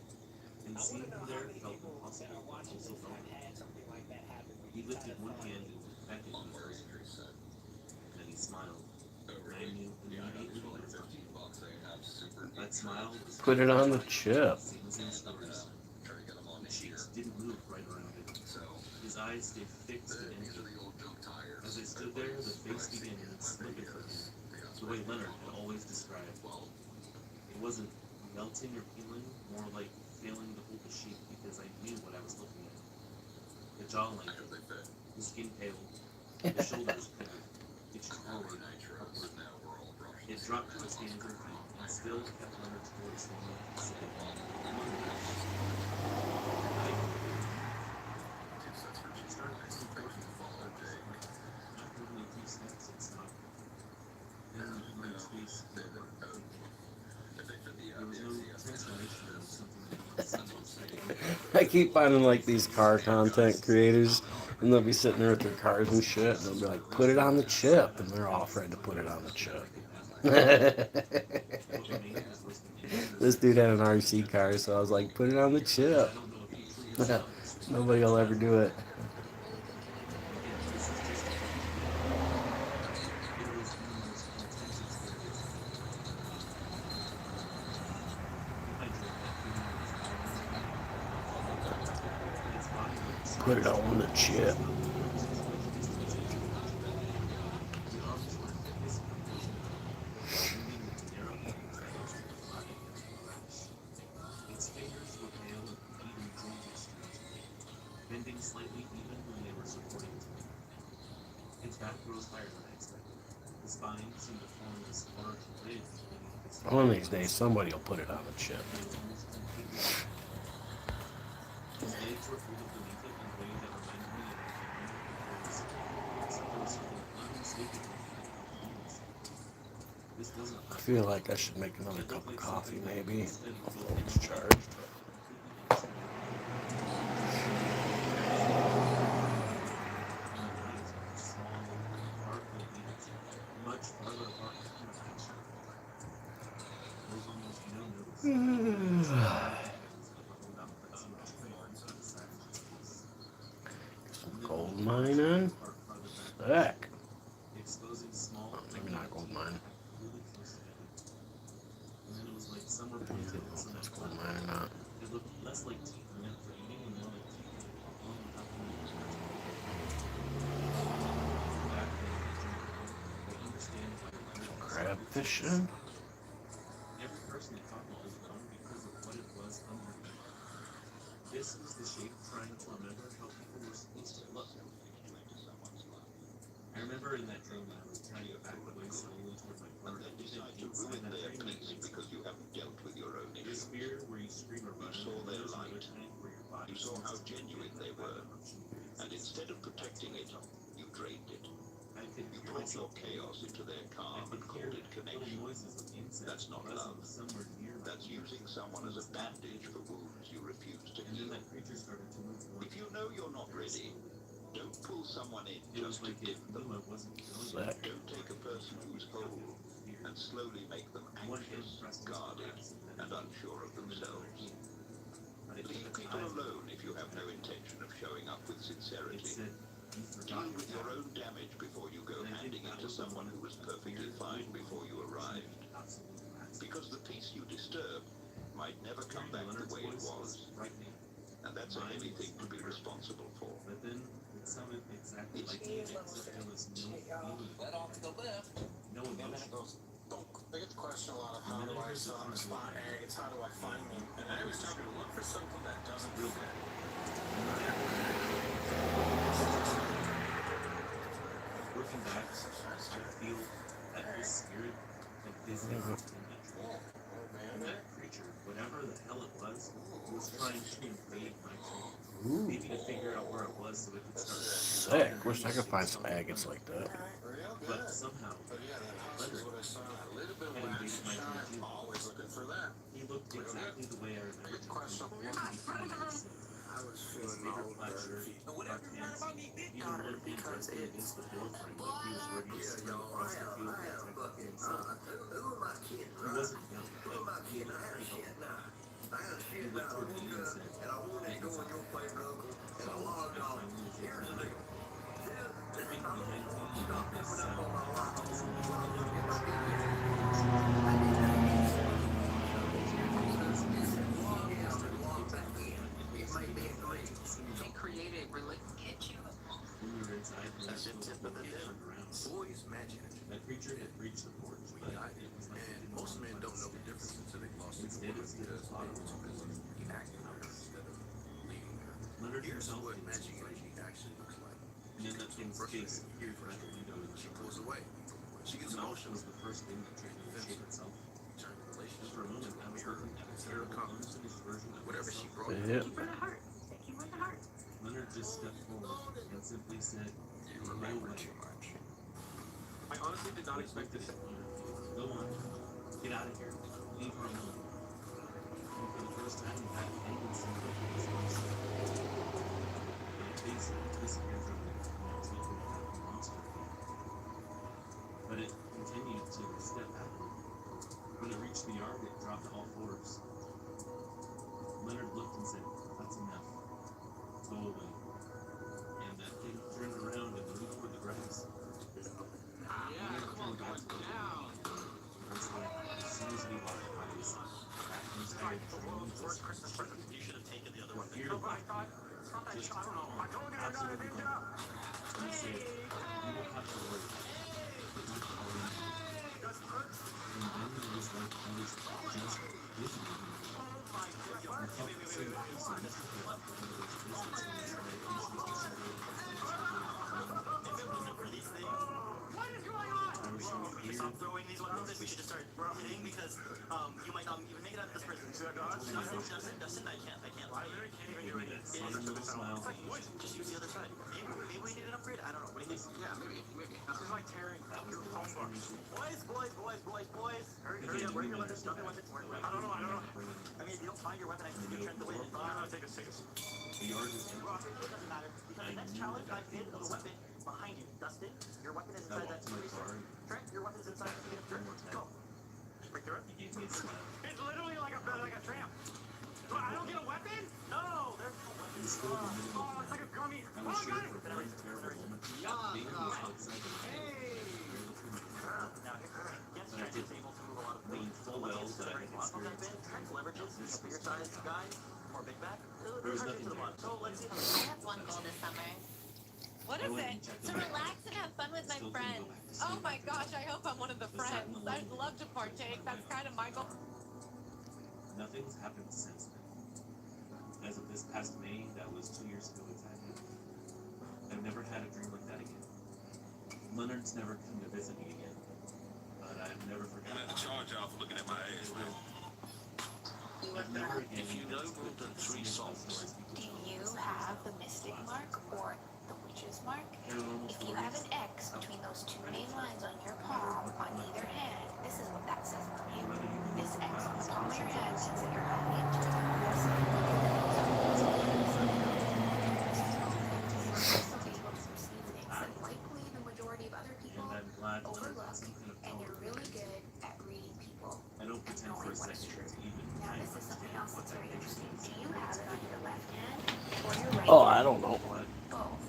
Speaker 4: And seeing him there felt impossible. I also felt it. He lifted one hand and beckoned me very close. Then he smiled. And I knew immediately what was coming. That smile was
Speaker 2: Put it on the chip.
Speaker 4: same as in stories. The cheeks didn't move right around it. His eyes stayed fixed and empty. As I stood there, the face began slipping from him, the way Leonard had always described. It wasn't melting or peeling, more like failing to hold the shape because I knew what I was looking at. The jawline, the skin pale, the shoulders pivoted, itched forward, upward. It dropped to its hands and feet, and still kept Leonard's voice long enough to say, "Come on, guys." It started to slip towards me. After only 3 steps, it stopped. Then Leonard's face filled up completely. There was no transformation of something that was seen.
Speaker 2: I keep finding like these car content creators, and they'll be sitting there with their cars and shit, and they'll be like, "Put it on the chip," and they're all afraid to put it on the chip. This dude had an RC car, so I was like, "Put it on the chip." Nobody will ever do it. Put it on the chip.
Speaker 4: Its fingers were pale and even jointed strangely, bending slightly even when they were supporting its weight. Its back rose higher than I expected. The spine seemed to form this large ridge beneath its
Speaker 2: One of these days, somebody will put it on the chip.
Speaker 4: It was almost completely round. His legs were folded beneath it in a way that reminded me of a family before except there was something unmistakable about how he was. This wasn't
Speaker 2: I feel like I should make another cup of coffee, maybe. My phone's charged. Gold mining? Sick.
Speaker 4: Exposing small,
Speaker 2: Maybe not gold mine.
Speaker 4: really close together. And then it was like some were
Speaker 2: I
Speaker 4: planted
Speaker 2: don't
Speaker 4: and
Speaker 2: know if
Speaker 4: some
Speaker 2: that's
Speaker 4: were
Speaker 2: gold
Speaker 4: flat.
Speaker 2: mine or not.
Speaker 4: It looked less like teeth meant for eating and more like teeth that were grown without the need to touch them. Back then, I understand why Leonard was
Speaker 2: Crab
Speaker 4: so
Speaker 2: fishing?
Speaker 4: Every person they thought was wrong because of what it was underneath. This was the shape trying to remember how people were supposed to look. I remember in that dream when I was trying to back away slowly toward my car, I didn't inside that dream
Speaker 7: because you haven't dealt with your own
Speaker 4: this
Speaker 7: issues.
Speaker 4: fear where you scream or run,
Speaker 7: saw
Speaker 4: and
Speaker 7: their
Speaker 4: there's another
Speaker 7: light.
Speaker 4: time where your body
Speaker 7: You saw how
Speaker 4: starts to
Speaker 7: genuine
Speaker 4: feel
Speaker 7: they
Speaker 4: that
Speaker 7: were.
Speaker 4: emotion
Speaker 7: And instead of protecting it, you drained it.
Speaker 4: I could
Speaker 7: You
Speaker 4: hear
Speaker 7: brought
Speaker 4: myself
Speaker 7: your chaos into their
Speaker 4: I
Speaker 7: calm
Speaker 4: could
Speaker 7: and
Speaker 4: hear
Speaker 7: called it
Speaker 4: little
Speaker 7: connection.
Speaker 4: noises of insects
Speaker 7: That's not
Speaker 4: buzzing
Speaker 7: love.
Speaker 4: somewhere near my
Speaker 7: That's
Speaker 4: ears.
Speaker 7: using someone as a bandage for wounds you refuse to
Speaker 4: And then
Speaker 7: heal.
Speaker 4: that creature started to move towards
Speaker 7: If you know you're not
Speaker 4: very
Speaker 7: ready,
Speaker 4: slowly.
Speaker 7: don't pull someone in
Speaker 4: It was
Speaker 7: just to
Speaker 4: like it
Speaker 7: dim
Speaker 4: knew
Speaker 7: them.
Speaker 4: I wasn't feeling
Speaker 2: Sick.
Speaker 4: it.
Speaker 7: Don't take a person who's whole
Speaker 4: Fear.
Speaker 7: and slowly make them
Speaker 4: One hand
Speaker 7: anxious,
Speaker 4: pressed into
Speaker 7: guarded,
Speaker 4: perhaps
Speaker 7: and unsure of
Speaker 4: and then another
Speaker 7: themselves.
Speaker 4: hand. But it
Speaker 7: Leave
Speaker 4: took
Speaker 7: people
Speaker 4: time.
Speaker 7: alone if you have no intention of showing up with
Speaker 4: It
Speaker 7: sincerity.
Speaker 4: said, "You forgot
Speaker 7: Deal
Speaker 4: your
Speaker 7: with your
Speaker 4: dad."
Speaker 7: own damage before you go
Speaker 4: And I think
Speaker 7: handing
Speaker 4: that
Speaker 7: it to
Speaker 4: was the
Speaker 7: someone
Speaker 4: one
Speaker 7: who was
Speaker 4: that
Speaker 7: perfectly
Speaker 4: feared
Speaker 7: fine
Speaker 4: the
Speaker 7: before you
Speaker 4: most
Speaker 7: arrived.
Speaker 4: absolute last.
Speaker 7: Because the peace you disturb might never come back the
Speaker 4: Leonard's
Speaker 7: way it
Speaker 4: voice
Speaker 7: was.
Speaker 4: frightening,
Speaker 7: And that's a
Speaker 4: Mine
Speaker 7: heavy
Speaker 4: was
Speaker 7: thing to be
Speaker 4: unfair.
Speaker 7: responsible for.
Speaker 4: but then it sounded exactly like me, except there was no feeling,
Speaker 8: Let off to the left.
Speaker 4: no
Speaker 8: And then
Speaker 4: emotion.
Speaker 8: it goes, don't. They get the question a lot of how
Speaker 4: And then
Speaker 8: do
Speaker 4: I
Speaker 8: I
Speaker 4: heard
Speaker 8: sell on the
Speaker 4: the
Speaker 8: spot agates, how do I find me? And I always tell people, look for something that doesn't
Speaker 4: Real
Speaker 8: fit.
Speaker 4: Looking back, I feel that this spirit had visited in that dream. And that creature, whatever the hell it was trying to invade my dream. Maybe to figure out where it was so it could start.
Speaker 2: Sick. Wish I could find some agates like that.
Speaker 8: Real good.
Speaker 4: But somehow,
Speaker 8: But yeah, that house is what I saw. A little bit of
Speaker 4: Leonard
Speaker 8: wax
Speaker 4: invaded my
Speaker 8: and shine.
Speaker 4: dream too.
Speaker 8: Always looking for that.
Speaker 4: He looked exactly the way I remembered him from before he found us.
Speaker 8: was
Speaker 4: His
Speaker 8: feeling my
Speaker 4: favorite
Speaker 8: old
Speaker 4: black
Speaker 8: dirty
Speaker 4: shirt,
Speaker 8: feet.
Speaker 4: dark pants, even one
Speaker 8: Because
Speaker 4: hand
Speaker 8: it's
Speaker 4: against the door frame, like he was ready to
Speaker 8: yeah,
Speaker 4: sprint
Speaker 8: y'all.
Speaker 4: across
Speaker 8: I
Speaker 4: the
Speaker 8: am
Speaker 4: field to attack
Speaker 8: fucking.
Speaker 4: himself.
Speaker 8: Who am I kidding?
Speaker 4: He
Speaker 8: Right?
Speaker 4: wasn't young,
Speaker 8: Who am I
Speaker 4: but he
Speaker 8: kidding? I
Speaker 4: looked
Speaker 8: had a
Speaker 4: pretty
Speaker 8: shit
Speaker 4: old.
Speaker 8: now. I had a
Speaker 4: He
Speaker 8: shit
Speaker 4: looked
Speaker 8: now. I
Speaker 4: toward
Speaker 8: woke
Speaker 4: me and
Speaker 8: up
Speaker 4: said,
Speaker 8: and I wanted to
Speaker 4: "Get
Speaker 8: go in
Speaker 4: inside."
Speaker 8: your place, uncle. And
Speaker 4: So
Speaker 8: I logged
Speaker 4: I
Speaker 8: off.
Speaker 4: finally was
Speaker 8: Here's
Speaker 4: able
Speaker 8: the
Speaker 4: to
Speaker 8: deal.
Speaker 4: get behind him and
Speaker 8: Stop
Speaker 4: make this
Speaker 8: pimping up
Speaker 4: sound
Speaker 8: on my life.
Speaker 4: as
Speaker 8: So
Speaker 4: if
Speaker 8: I'm gonna get
Speaker 4: as
Speaker 8: my
Speaker 4: if
Speaker 8: business.
Speaker 4: something
Speaker 8: I did that.
Speaker 4: was
Speaker 8: Log
Speaker 4: he
Speaker 8: out
Speaker 4: started
Speaker 8: and
Speaker 4: to
Speaker 8: log
Speaker 4: get to
Speaker 8: back
Speaker 4: the
Speaker 8: in.
Speaker 4: point
Speaker 8: It made me agree.
Speaker 6: They created get you.
Speaker 4: when we were inside when we still turned around.
Speaker 8: Boys matching it.
Speaker 4: That creature had reached the porch, but it was like it
Speaker 8: And
Speaker 4: didn't
Speaker 8: most
Speaker 4: want
Speaker 8: men
Speaker 4: to
Speaker 8: don't know the
Speaker 4: stay.
Speaker 8: difference until they've lost the
Speaker 4: Instead,
Speaker 8: woman
Speaker 4: it stayed
Speaker 8: because
Speaker 4: at the bottom
Speaker 8: they
Speaker 4: of
Speaker 8: were
Speaker 4: the
Speaker 8: too busy
Speaker 4: porch.
Speaker 8: acting her instead of leading her.
Speaker 4: Leonard
Speaker 8: Here's
Speaker 4: himself
Speaker 8: what
Speaker 4: did
Speaker 8: matching
Speaker 4: some
Speaker 8: energy actually looks like.
Speaker 4: and then that thing's face appeared at the window in the
Speaker 8: She
Speaker 4: shower.
Speaker 8: pulls away. She gets
Speaker 4: The mouth
Speaker 8: emotional.
Speaker 4: was the first thing that triggered the shape itself.
Speaker 8: Turn the
Speaker 4: And
Speaker 8: relationship
Speaker 4: for a moment, I was looking at a terrible, unfinished version of
Speaker 8: whatever she
Speaker 4: myself.
Speaker 8: brought.
Speaker 2: Yeah.
Speaker 5: Keep her in the heart. Keep her in the heart.
Speaker 4: Leonard just stepped forward and simply said,
Speaker 8: You
Speaker 4: "No
Speaker 8: remember
Speaker 4: way."
Speaker 8: too much.
Speaker 4: I honestly did not expect this. Go on. Get out of here. Leave her alone. And for the first time, he had a tendency to look at his face. My face disappeared from it until it had a monster. But it continued to step backward. When it reached the yard, it dropped to all fours. Leonard looked and said, "That's enough. Go away." And that thing turned around and moved toward the grass. Leonard turned back to look at me. And it's like, as soon as we locked eyes, that thing started draining just
Speaker 8: You should have taken the other one.
Speaker 4: here, just absolutely gone. And he said, "You won't have to worry. It won't fall in." And then it was like I was just visiting him. I felt the same peace and mystery of one of those visits when it's like issues decided
Speaker 9: Stop throwing these weapons and we should just start hitting because you might not even make it out of this prison. Dustin, I can't lie. Just use the other side. Maybe we need an upgrade. I don't know. What do you think? Yeah, maybe. This is like tearing your phone books. Boys. Hurry up. Where are your weapons? Drop your weapons. I don't know. I mean, if you don't find your weapon, I think you turn the way. Take a second.
Speaker 4: The yard is
Speaker 9: It doesn't matter because the next challenge I did was a weapon behind you. Dustin, your weapon is
Speaker 4: I
Speaker 9: inside that
Speaker 4: walked to my car and
Speaker 9: Trent, your weapon is inside the thing of Trent. Go. Right there.
Speaker 4: he gave me a smile.
Speaker 9: It's literally like a tramp. I don't get a weapon? No, there's no weapon.
Speaker 4: It was still the middle of the
Speaker 9: It's like a gummy.
Speaker 4: I was sure for a very terrible moment. Being on the outside of the
Speaker 9: Hey. Now, against Trent is able to move a lot of weight.
Speaker 4: knowing full well that I had experienced
Speaker 9: Trent leverages for your size guy, more big back.
Speaker 4: There was nothing
Speaker 9: to the bottom. So let's see how
Speaker 5: I have one goal this summer.
Speaker 10: What
Speaker 4: I
Speaker 10: is
Speaker 4: went
Speaker 10: it?
Speaker 4: and checked
Speaker 10: To
Speaker 4: on my
Speaker 10: relax and have fun with my
Speaker 4: Still couldn't
Speaker 10: friends.
Speaker 4: go back to sleep.
Speaker 10: Oh my gosh, I hope I'm one of the friends. I'd love to partake. That's kind of my goal.
Speaker 4: Nothing's happened since then. As of this past May, that was 2 years ago exactly. I've never had a dream like that again. Leonard's never come to visit me again. But I've never
Speaker 7: I'm
Speaker 4: forgotten.
Speaker 7: gonna have to charge y'all for looking at my ass, man.
Speaker 4: I've never again
Speaker 7: If you know the three songs.
Speaker 11: Do you have the mystic mark or the witch's mark?
Speaker 4: Paranormal
Speaker 11: If you have
Speaker 4: stories.
Speaker 11: an X between those two main lines on your palm on either hand, this is what that says about you. This X on the palm of your hand means that you're highly intuitive. Things that likely the majority of other people
Speaker 4: And I'm glad to
Speaker 11: overlook,
Speaker 4: some kind of
Speaker 11: and you're
Speaker 4: power.
Speaker 11: really good at reading people.
Speaker 4: I don't pretend for a second to even
Speaker 11: Now
Speaker 4: try
Speaker 11: this
Speaker 4: to
Speaker 11: is something
Speaker 4: understand
Speaker 11: else
Speaker 4: what
Speaker 11: that's
Speaker 4: that
Speaker 11: very
Speaker 4: energy
Speaker 11: interesting.
Speaker 4: is.
Speaker 11: Do you have it on your left hand or your right
Speaker 2: Oh,
Speaker 11: hand?
Speaker 2: I don't know.
Speaker 4: What?
Speaker 11: Both.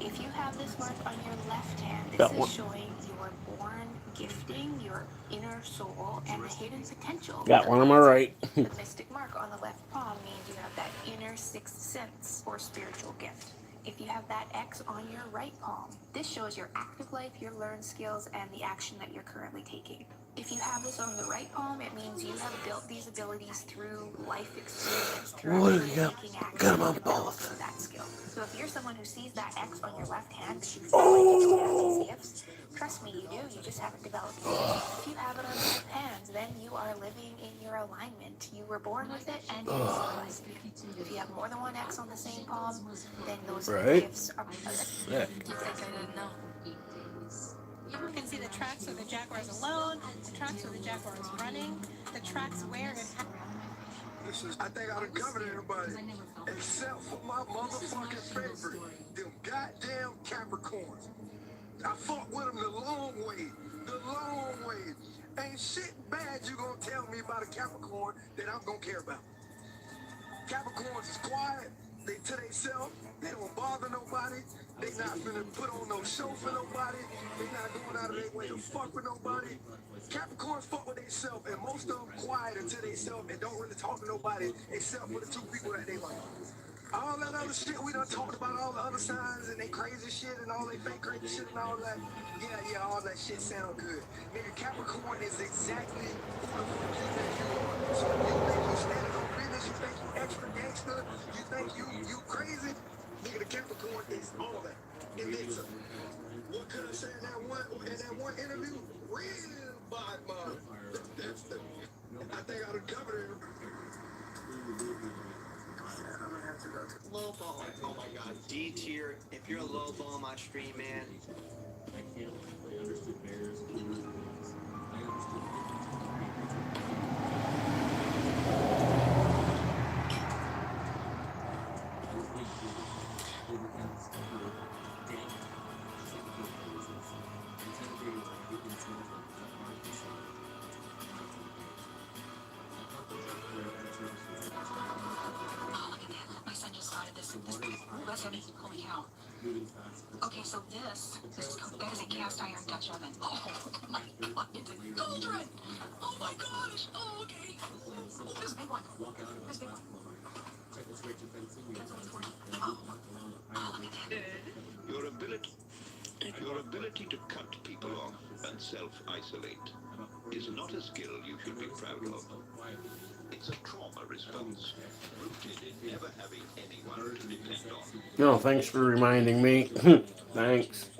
Speaker 11: If you have this mark on your left hand,
Speaker 2: Got
Speaker 11: this
Speaker 2: one.
Speaker 11: is showing your born gifting, your inner soul, and the hidden potential.
Speaker 2: Got
Speaker 11: that
Speaker 2: one on my
Speaker 11: lies
Speaker 2: right.
Speaker 11: in the mystic mark on the left palm means you have that inner sixth sense or spiritual gift. If you have that X on your right palm, this shows your active life, your learned skills, and the action that you're currently taking. If you have this on the right palm, it means you have built these abilities through life experience, through
Speaker 2: What do
Speaker 11: actually
Speaker 2: you got?
Speaker 11: taking action
Speaker 2: Got 'em on
Speaker 11: and
Speaker 2: both.
Speaker 11: developing that skill. So if you're someone who sees that X on your left hand, but you feel like you don't have these gifts, trust me, you do. You just haven't developed it. If you have it on both hands, then you are living in your alignment. You were born with it and you utilize it. If you have more than one X on the same palm, then those
Speaker 2: Right.
Speaker 11: gifts are
Speaker 2: Sick.
Speaker 10: You think I didn't know? You can see the tracks where the jaguar's alone, the tracks where the jaguar is running, the tracks where and how.
Speaker 12: witnesses. I think I done covered everybody. Except for my motherfucking favorite. Them goddamn Capricorns. I fuck with them the long way. The long way. Ain't shit bad you gonna tell me about a Capricorn that I'm gonna care about. Capricorns is quiet. They to themselves. They don't bother nobody. They not finna put on no show for nobody. They not going out of their way to fuck with nobody. Capricorns fuck with themselves, and most of them quiet until themselves and don't really talk to nobody except for the two people that they like. All that other shit we done talked about, all the other signs and they crazy shit and all they fake crazy shit and all that. Yeah, all that shit sound good. Nigga, Capricorn is exactly who the fuck you think you are. So you think you standing on business, you think you extra gangster, you think you crazy. Nigga, the Capricorn is all that. And then some. What could I say in that one interview? Real bad man. I think I done covered it.
Speaker 9: Low ball. Oh my god. D tier. If you're a low ball on my stream, man.
Speaker 4: I can't. I understood bears. I understood.
Speaker 11: Holy cow. Okay, so this that is a cast iron Dutch oven. Oh my god, it's a cauldron! Oh my gosh! Oh, okay. Oh, there's a big one. There's a big one.
Speaker 7: Your ability to cut people off and self-isolate is not a skill you should be proud of. It's a trauma response, rooted in never having anyone to depend on.
Speaker 2: No, thanks for reminding me. Thanks.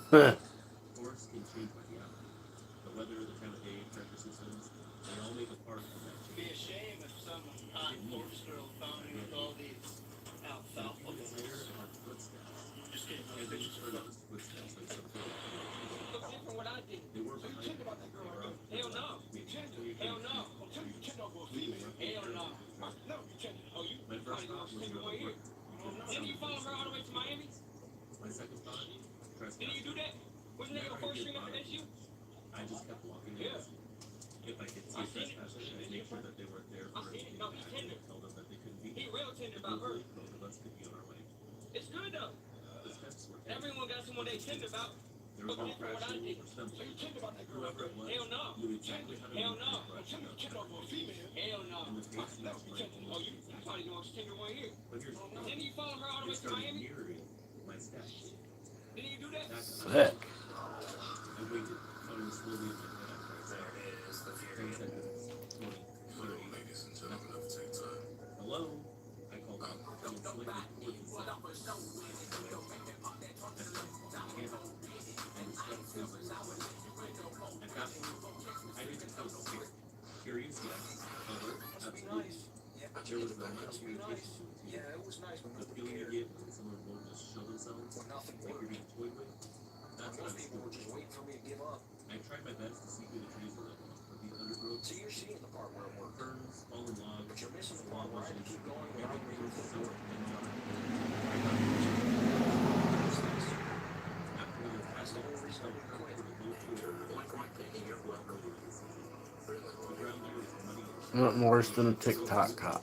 Speaker 4: Force can change by the hour. The weather, the time of day, pressure systems, they all make a part of that change.
Speaker 8: Be a shame if some hot force girl found you with all these alfalfa
Speaker 4: It's
Speaker 8: balls.
Speaker 4: there are footsteps.
Speaker 8: Just kidding.
Speaker 4: And they just heard those footsteps like some sort of
Speaker 8: Look different what I did.
Speaker 4: they were
Speaker 8: So you
Speaker 4: behind
Speaker 8: check about that girl right there? Hell no. You check it. Hell no. I'm telling you, check out for a female. Hell no. No, you check it. Oh, you
Speaker 4: My first
Speaker 8: probably
Speaker 4: thought
Speaker 8: gonna
Speaker 4: was
Speaker 8: stick it
Speaker 4: another
Speaker 8: one here.
Speaker 4: word.
Speaker 8: Didn't you follow her all the way to Miami?
Speaker 4: My second thought,
Speaker 8: Didn't you do that? Wasn't that your first string up against you?
Speaker 4: I just kept walking.
Speaker 8: Yeah.
Speaker 4: If I could see trespassers, I'd make sure that they weren't there
Speaker 8: I
Speaker 4: for
Speaker 8: seen it.
Speaker 4: anything.
Speaker 8: No, he's tender.
Speaker 4: Tell them that they couldn't be
Speaker 8: He
Speaker 4: there.
Speaker 8: real tender about her.
Speaker 4: Both of us could be on our way.
Speaker 8: It's good though.
Speaker 4: The steps were
Speaker 8: Everyone got someone they tender about.
Speaker 4: There was
Speaker 8: Look
Speaker 4: no
Speaker 8: different what I
Speaker 4: crashing
Speaker 8: did.
Speaker 4: or
Speaker 8: So
Speaker 4: something.
Speaker 8: you tender about that girl right
Speaker 4: Whoever
Speaker 8: there?
Speaker 4: it was,
Speaker 8: Hell no.
Speaker 4: knew exactly how to
Speaker 8: Hell
Speaker 4: move
Speaker 8: no.
Speaker 4: the
Speaker 8: I'm telling you, check out for a female. Hell no.
Speaker 4: And the face
Speaker 8: No,
Speaker 4: matched
Speaker 8: you
Speaker 4: my
Speaker 8: check. Oh, you probably know I'm tender one here.
Speaker 4: But here's the thing.
Speaker 8: Didn't you follow her all the way
Speaker 4: It
Speaker 8: to
Speaker 4: started
Speaker 8: Miami?
Speaker 4: mirroring my steps.
Speaker 8: Didn't you do that?
Speaker 2: Sick.
Speaker 4: I waited, counting slowly in my head after I said, 10 seconds, 20, 30. Hello? I called out, coming slightly towards the center. I stopped again, and the steps moved. At that point, I didn't feel scared. Curious, yes. Alert, absolutely. There was no miscommunication.
Speaker 12: Yeah, it was nice when
Speaker 4: The feeling you get when someone won't just show themselves, like you're being toyed with, that's what I'm
Speaker 12: people were just waiting for me to give up.
Speaker 4: I tried my best to see through the trees a little, but the undergrowth,
Speaker 12: So you're seeing the part where it worked.
Speaker 4: ferns, fallen logs,
Speaker 12: But you're missing the
Speaker 4: small
Speaker 12: part where I
Speaker 4: bushes,
Speaker 12: keep going.
Speaker 4: everything was soaked and dark. After we were past it, we felt comfortable to move forward. The ground here was muddy and
Speaker 2: Not worse than a TikTok cop.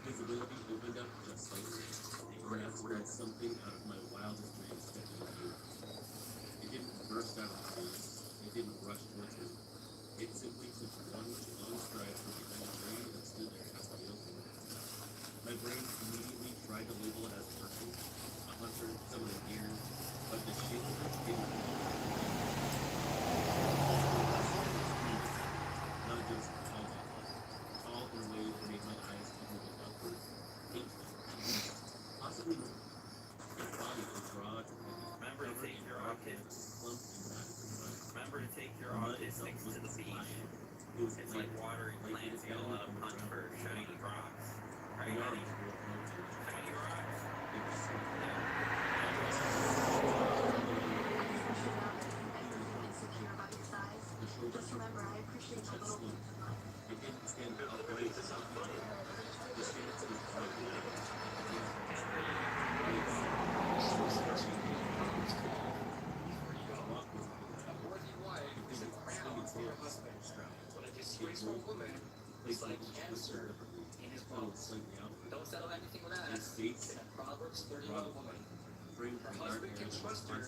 Speaker 4: visibility opened up just slightly, and that's when something out of my wildest dreams stepped into view. It didn't burst out of the trees. It didn't rush towards me. It simply took one long stride from behind a tree and stood there as the open. My brain immediately tried to label it as a person, a hunter, someone in gear, but the shit didn't. Not just tall, tall in ways that made my eyes keep moving upward. Possibly its body was broad and
Speaker 9: Remember to take your
Speaker 4: plump
Speaker 9: autistics.
Speaker 4: and matted in size.
Speaker 9: Remember to take your
Speaker 4: The mud
Speaker 9: autistics
Speaker 4: itself
Speaker 9: to the
Speaker 4: wasn't
Speaker 9: beach.
Speaker 4: splashing.
Speaker 9: It's like watering plants. You got a lot of punch for shiny rocks. Right? Shiny rocks?
Speaker 11: Just remember, I appreciate your little
Speaker 8: Don't settle anything with that. Proverbs 31 woman. Her husband can trust her,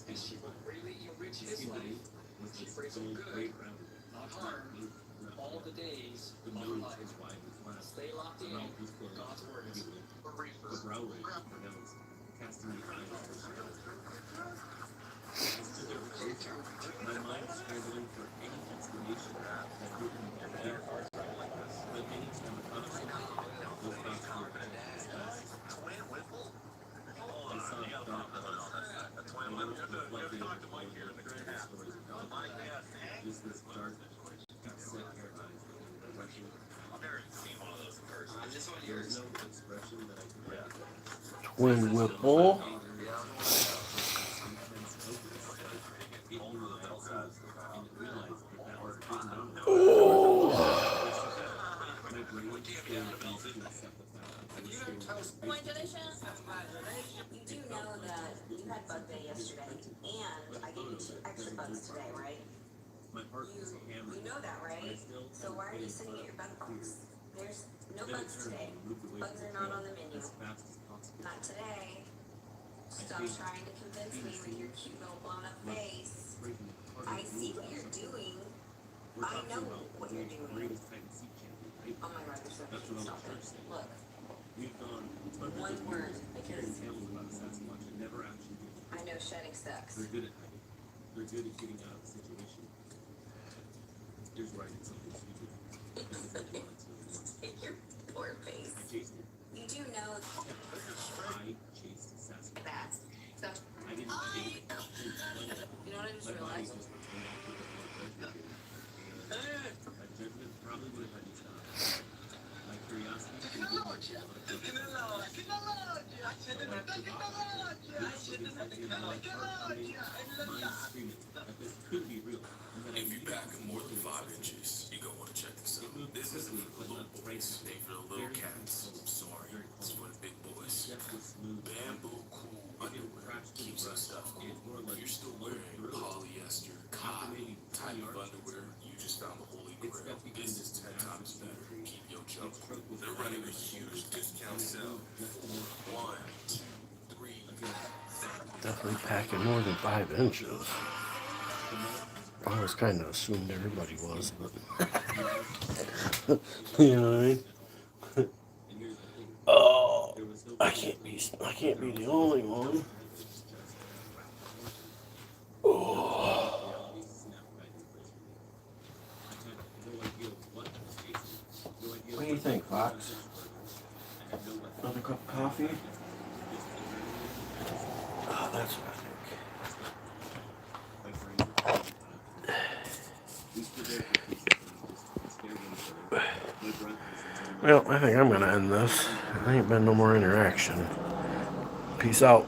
Speaker 8: and she will greatly enrich his life. She brings him good, not harm, all the days of her life. Stay locked in. God's word is
Speaker 4: My mind is scrambling for any explanation that wouldn't be there. But anytime a concept goes back to your head, it's fast. I saw a thought that I want to reflect it on the incredible stories of God. Just this dark, set paralyzed depression. There is no expression that I can recognize.
Speaker 2: Twin Whipple.
Speaker 5: Congratulations. You do know that you had bug day yesterday, and I gave you 2 extra bugs today, right? You know that, right? So why are you sitting at your bug box? There's no bugs today. Bugs are not on the menu. Not today. Stop trying to convince me with your cute little blown up face. I see what you're doing. I know what you're doing. Oh my god, you're so cute. Stop it. Look. One word, because I know shedding sucks.
Speaker 4: They're good at hiding. They're good at getting out of the situation. Here's where I did something stupid.
Speaker 5: Your poor face.
Speaker 4: I chased it.
Speaker 5: You do know
Speaker 4: I chased Sasquatch.
Speaker 5: that. So,
Speaker 4: I didn't chase it.
Speaker 5: you know what I just
Speaker 4: My body
Speaker 5: realized?
Speaker 4: was my judgment probably would have had me stop. My curiosity could be real.
Speaker 8: If you're back more than 5 inches, you're gonna want to check this out. This is for the little boys. They for the little cats. I'm sorry. It's for the big boys. Bamboo cool underwear keeps us stuff cool. If you're still wearing polyester, cotton type of underwear, you just found the holy grail. This is 10 times better. Keep your jump. They're running a huge discount sale. 1, 2, 3.
Speaker 2: Definitely packing more than 5 inches. I always kind of assumed everybody was, but you know what I mean? Oh, I can't be the only one. Oh. What do you think, Fox? Another cup of coffee? Oh, that's what I think. Well, I think I'm going to end this. There ain't been no more interaction. Peace out.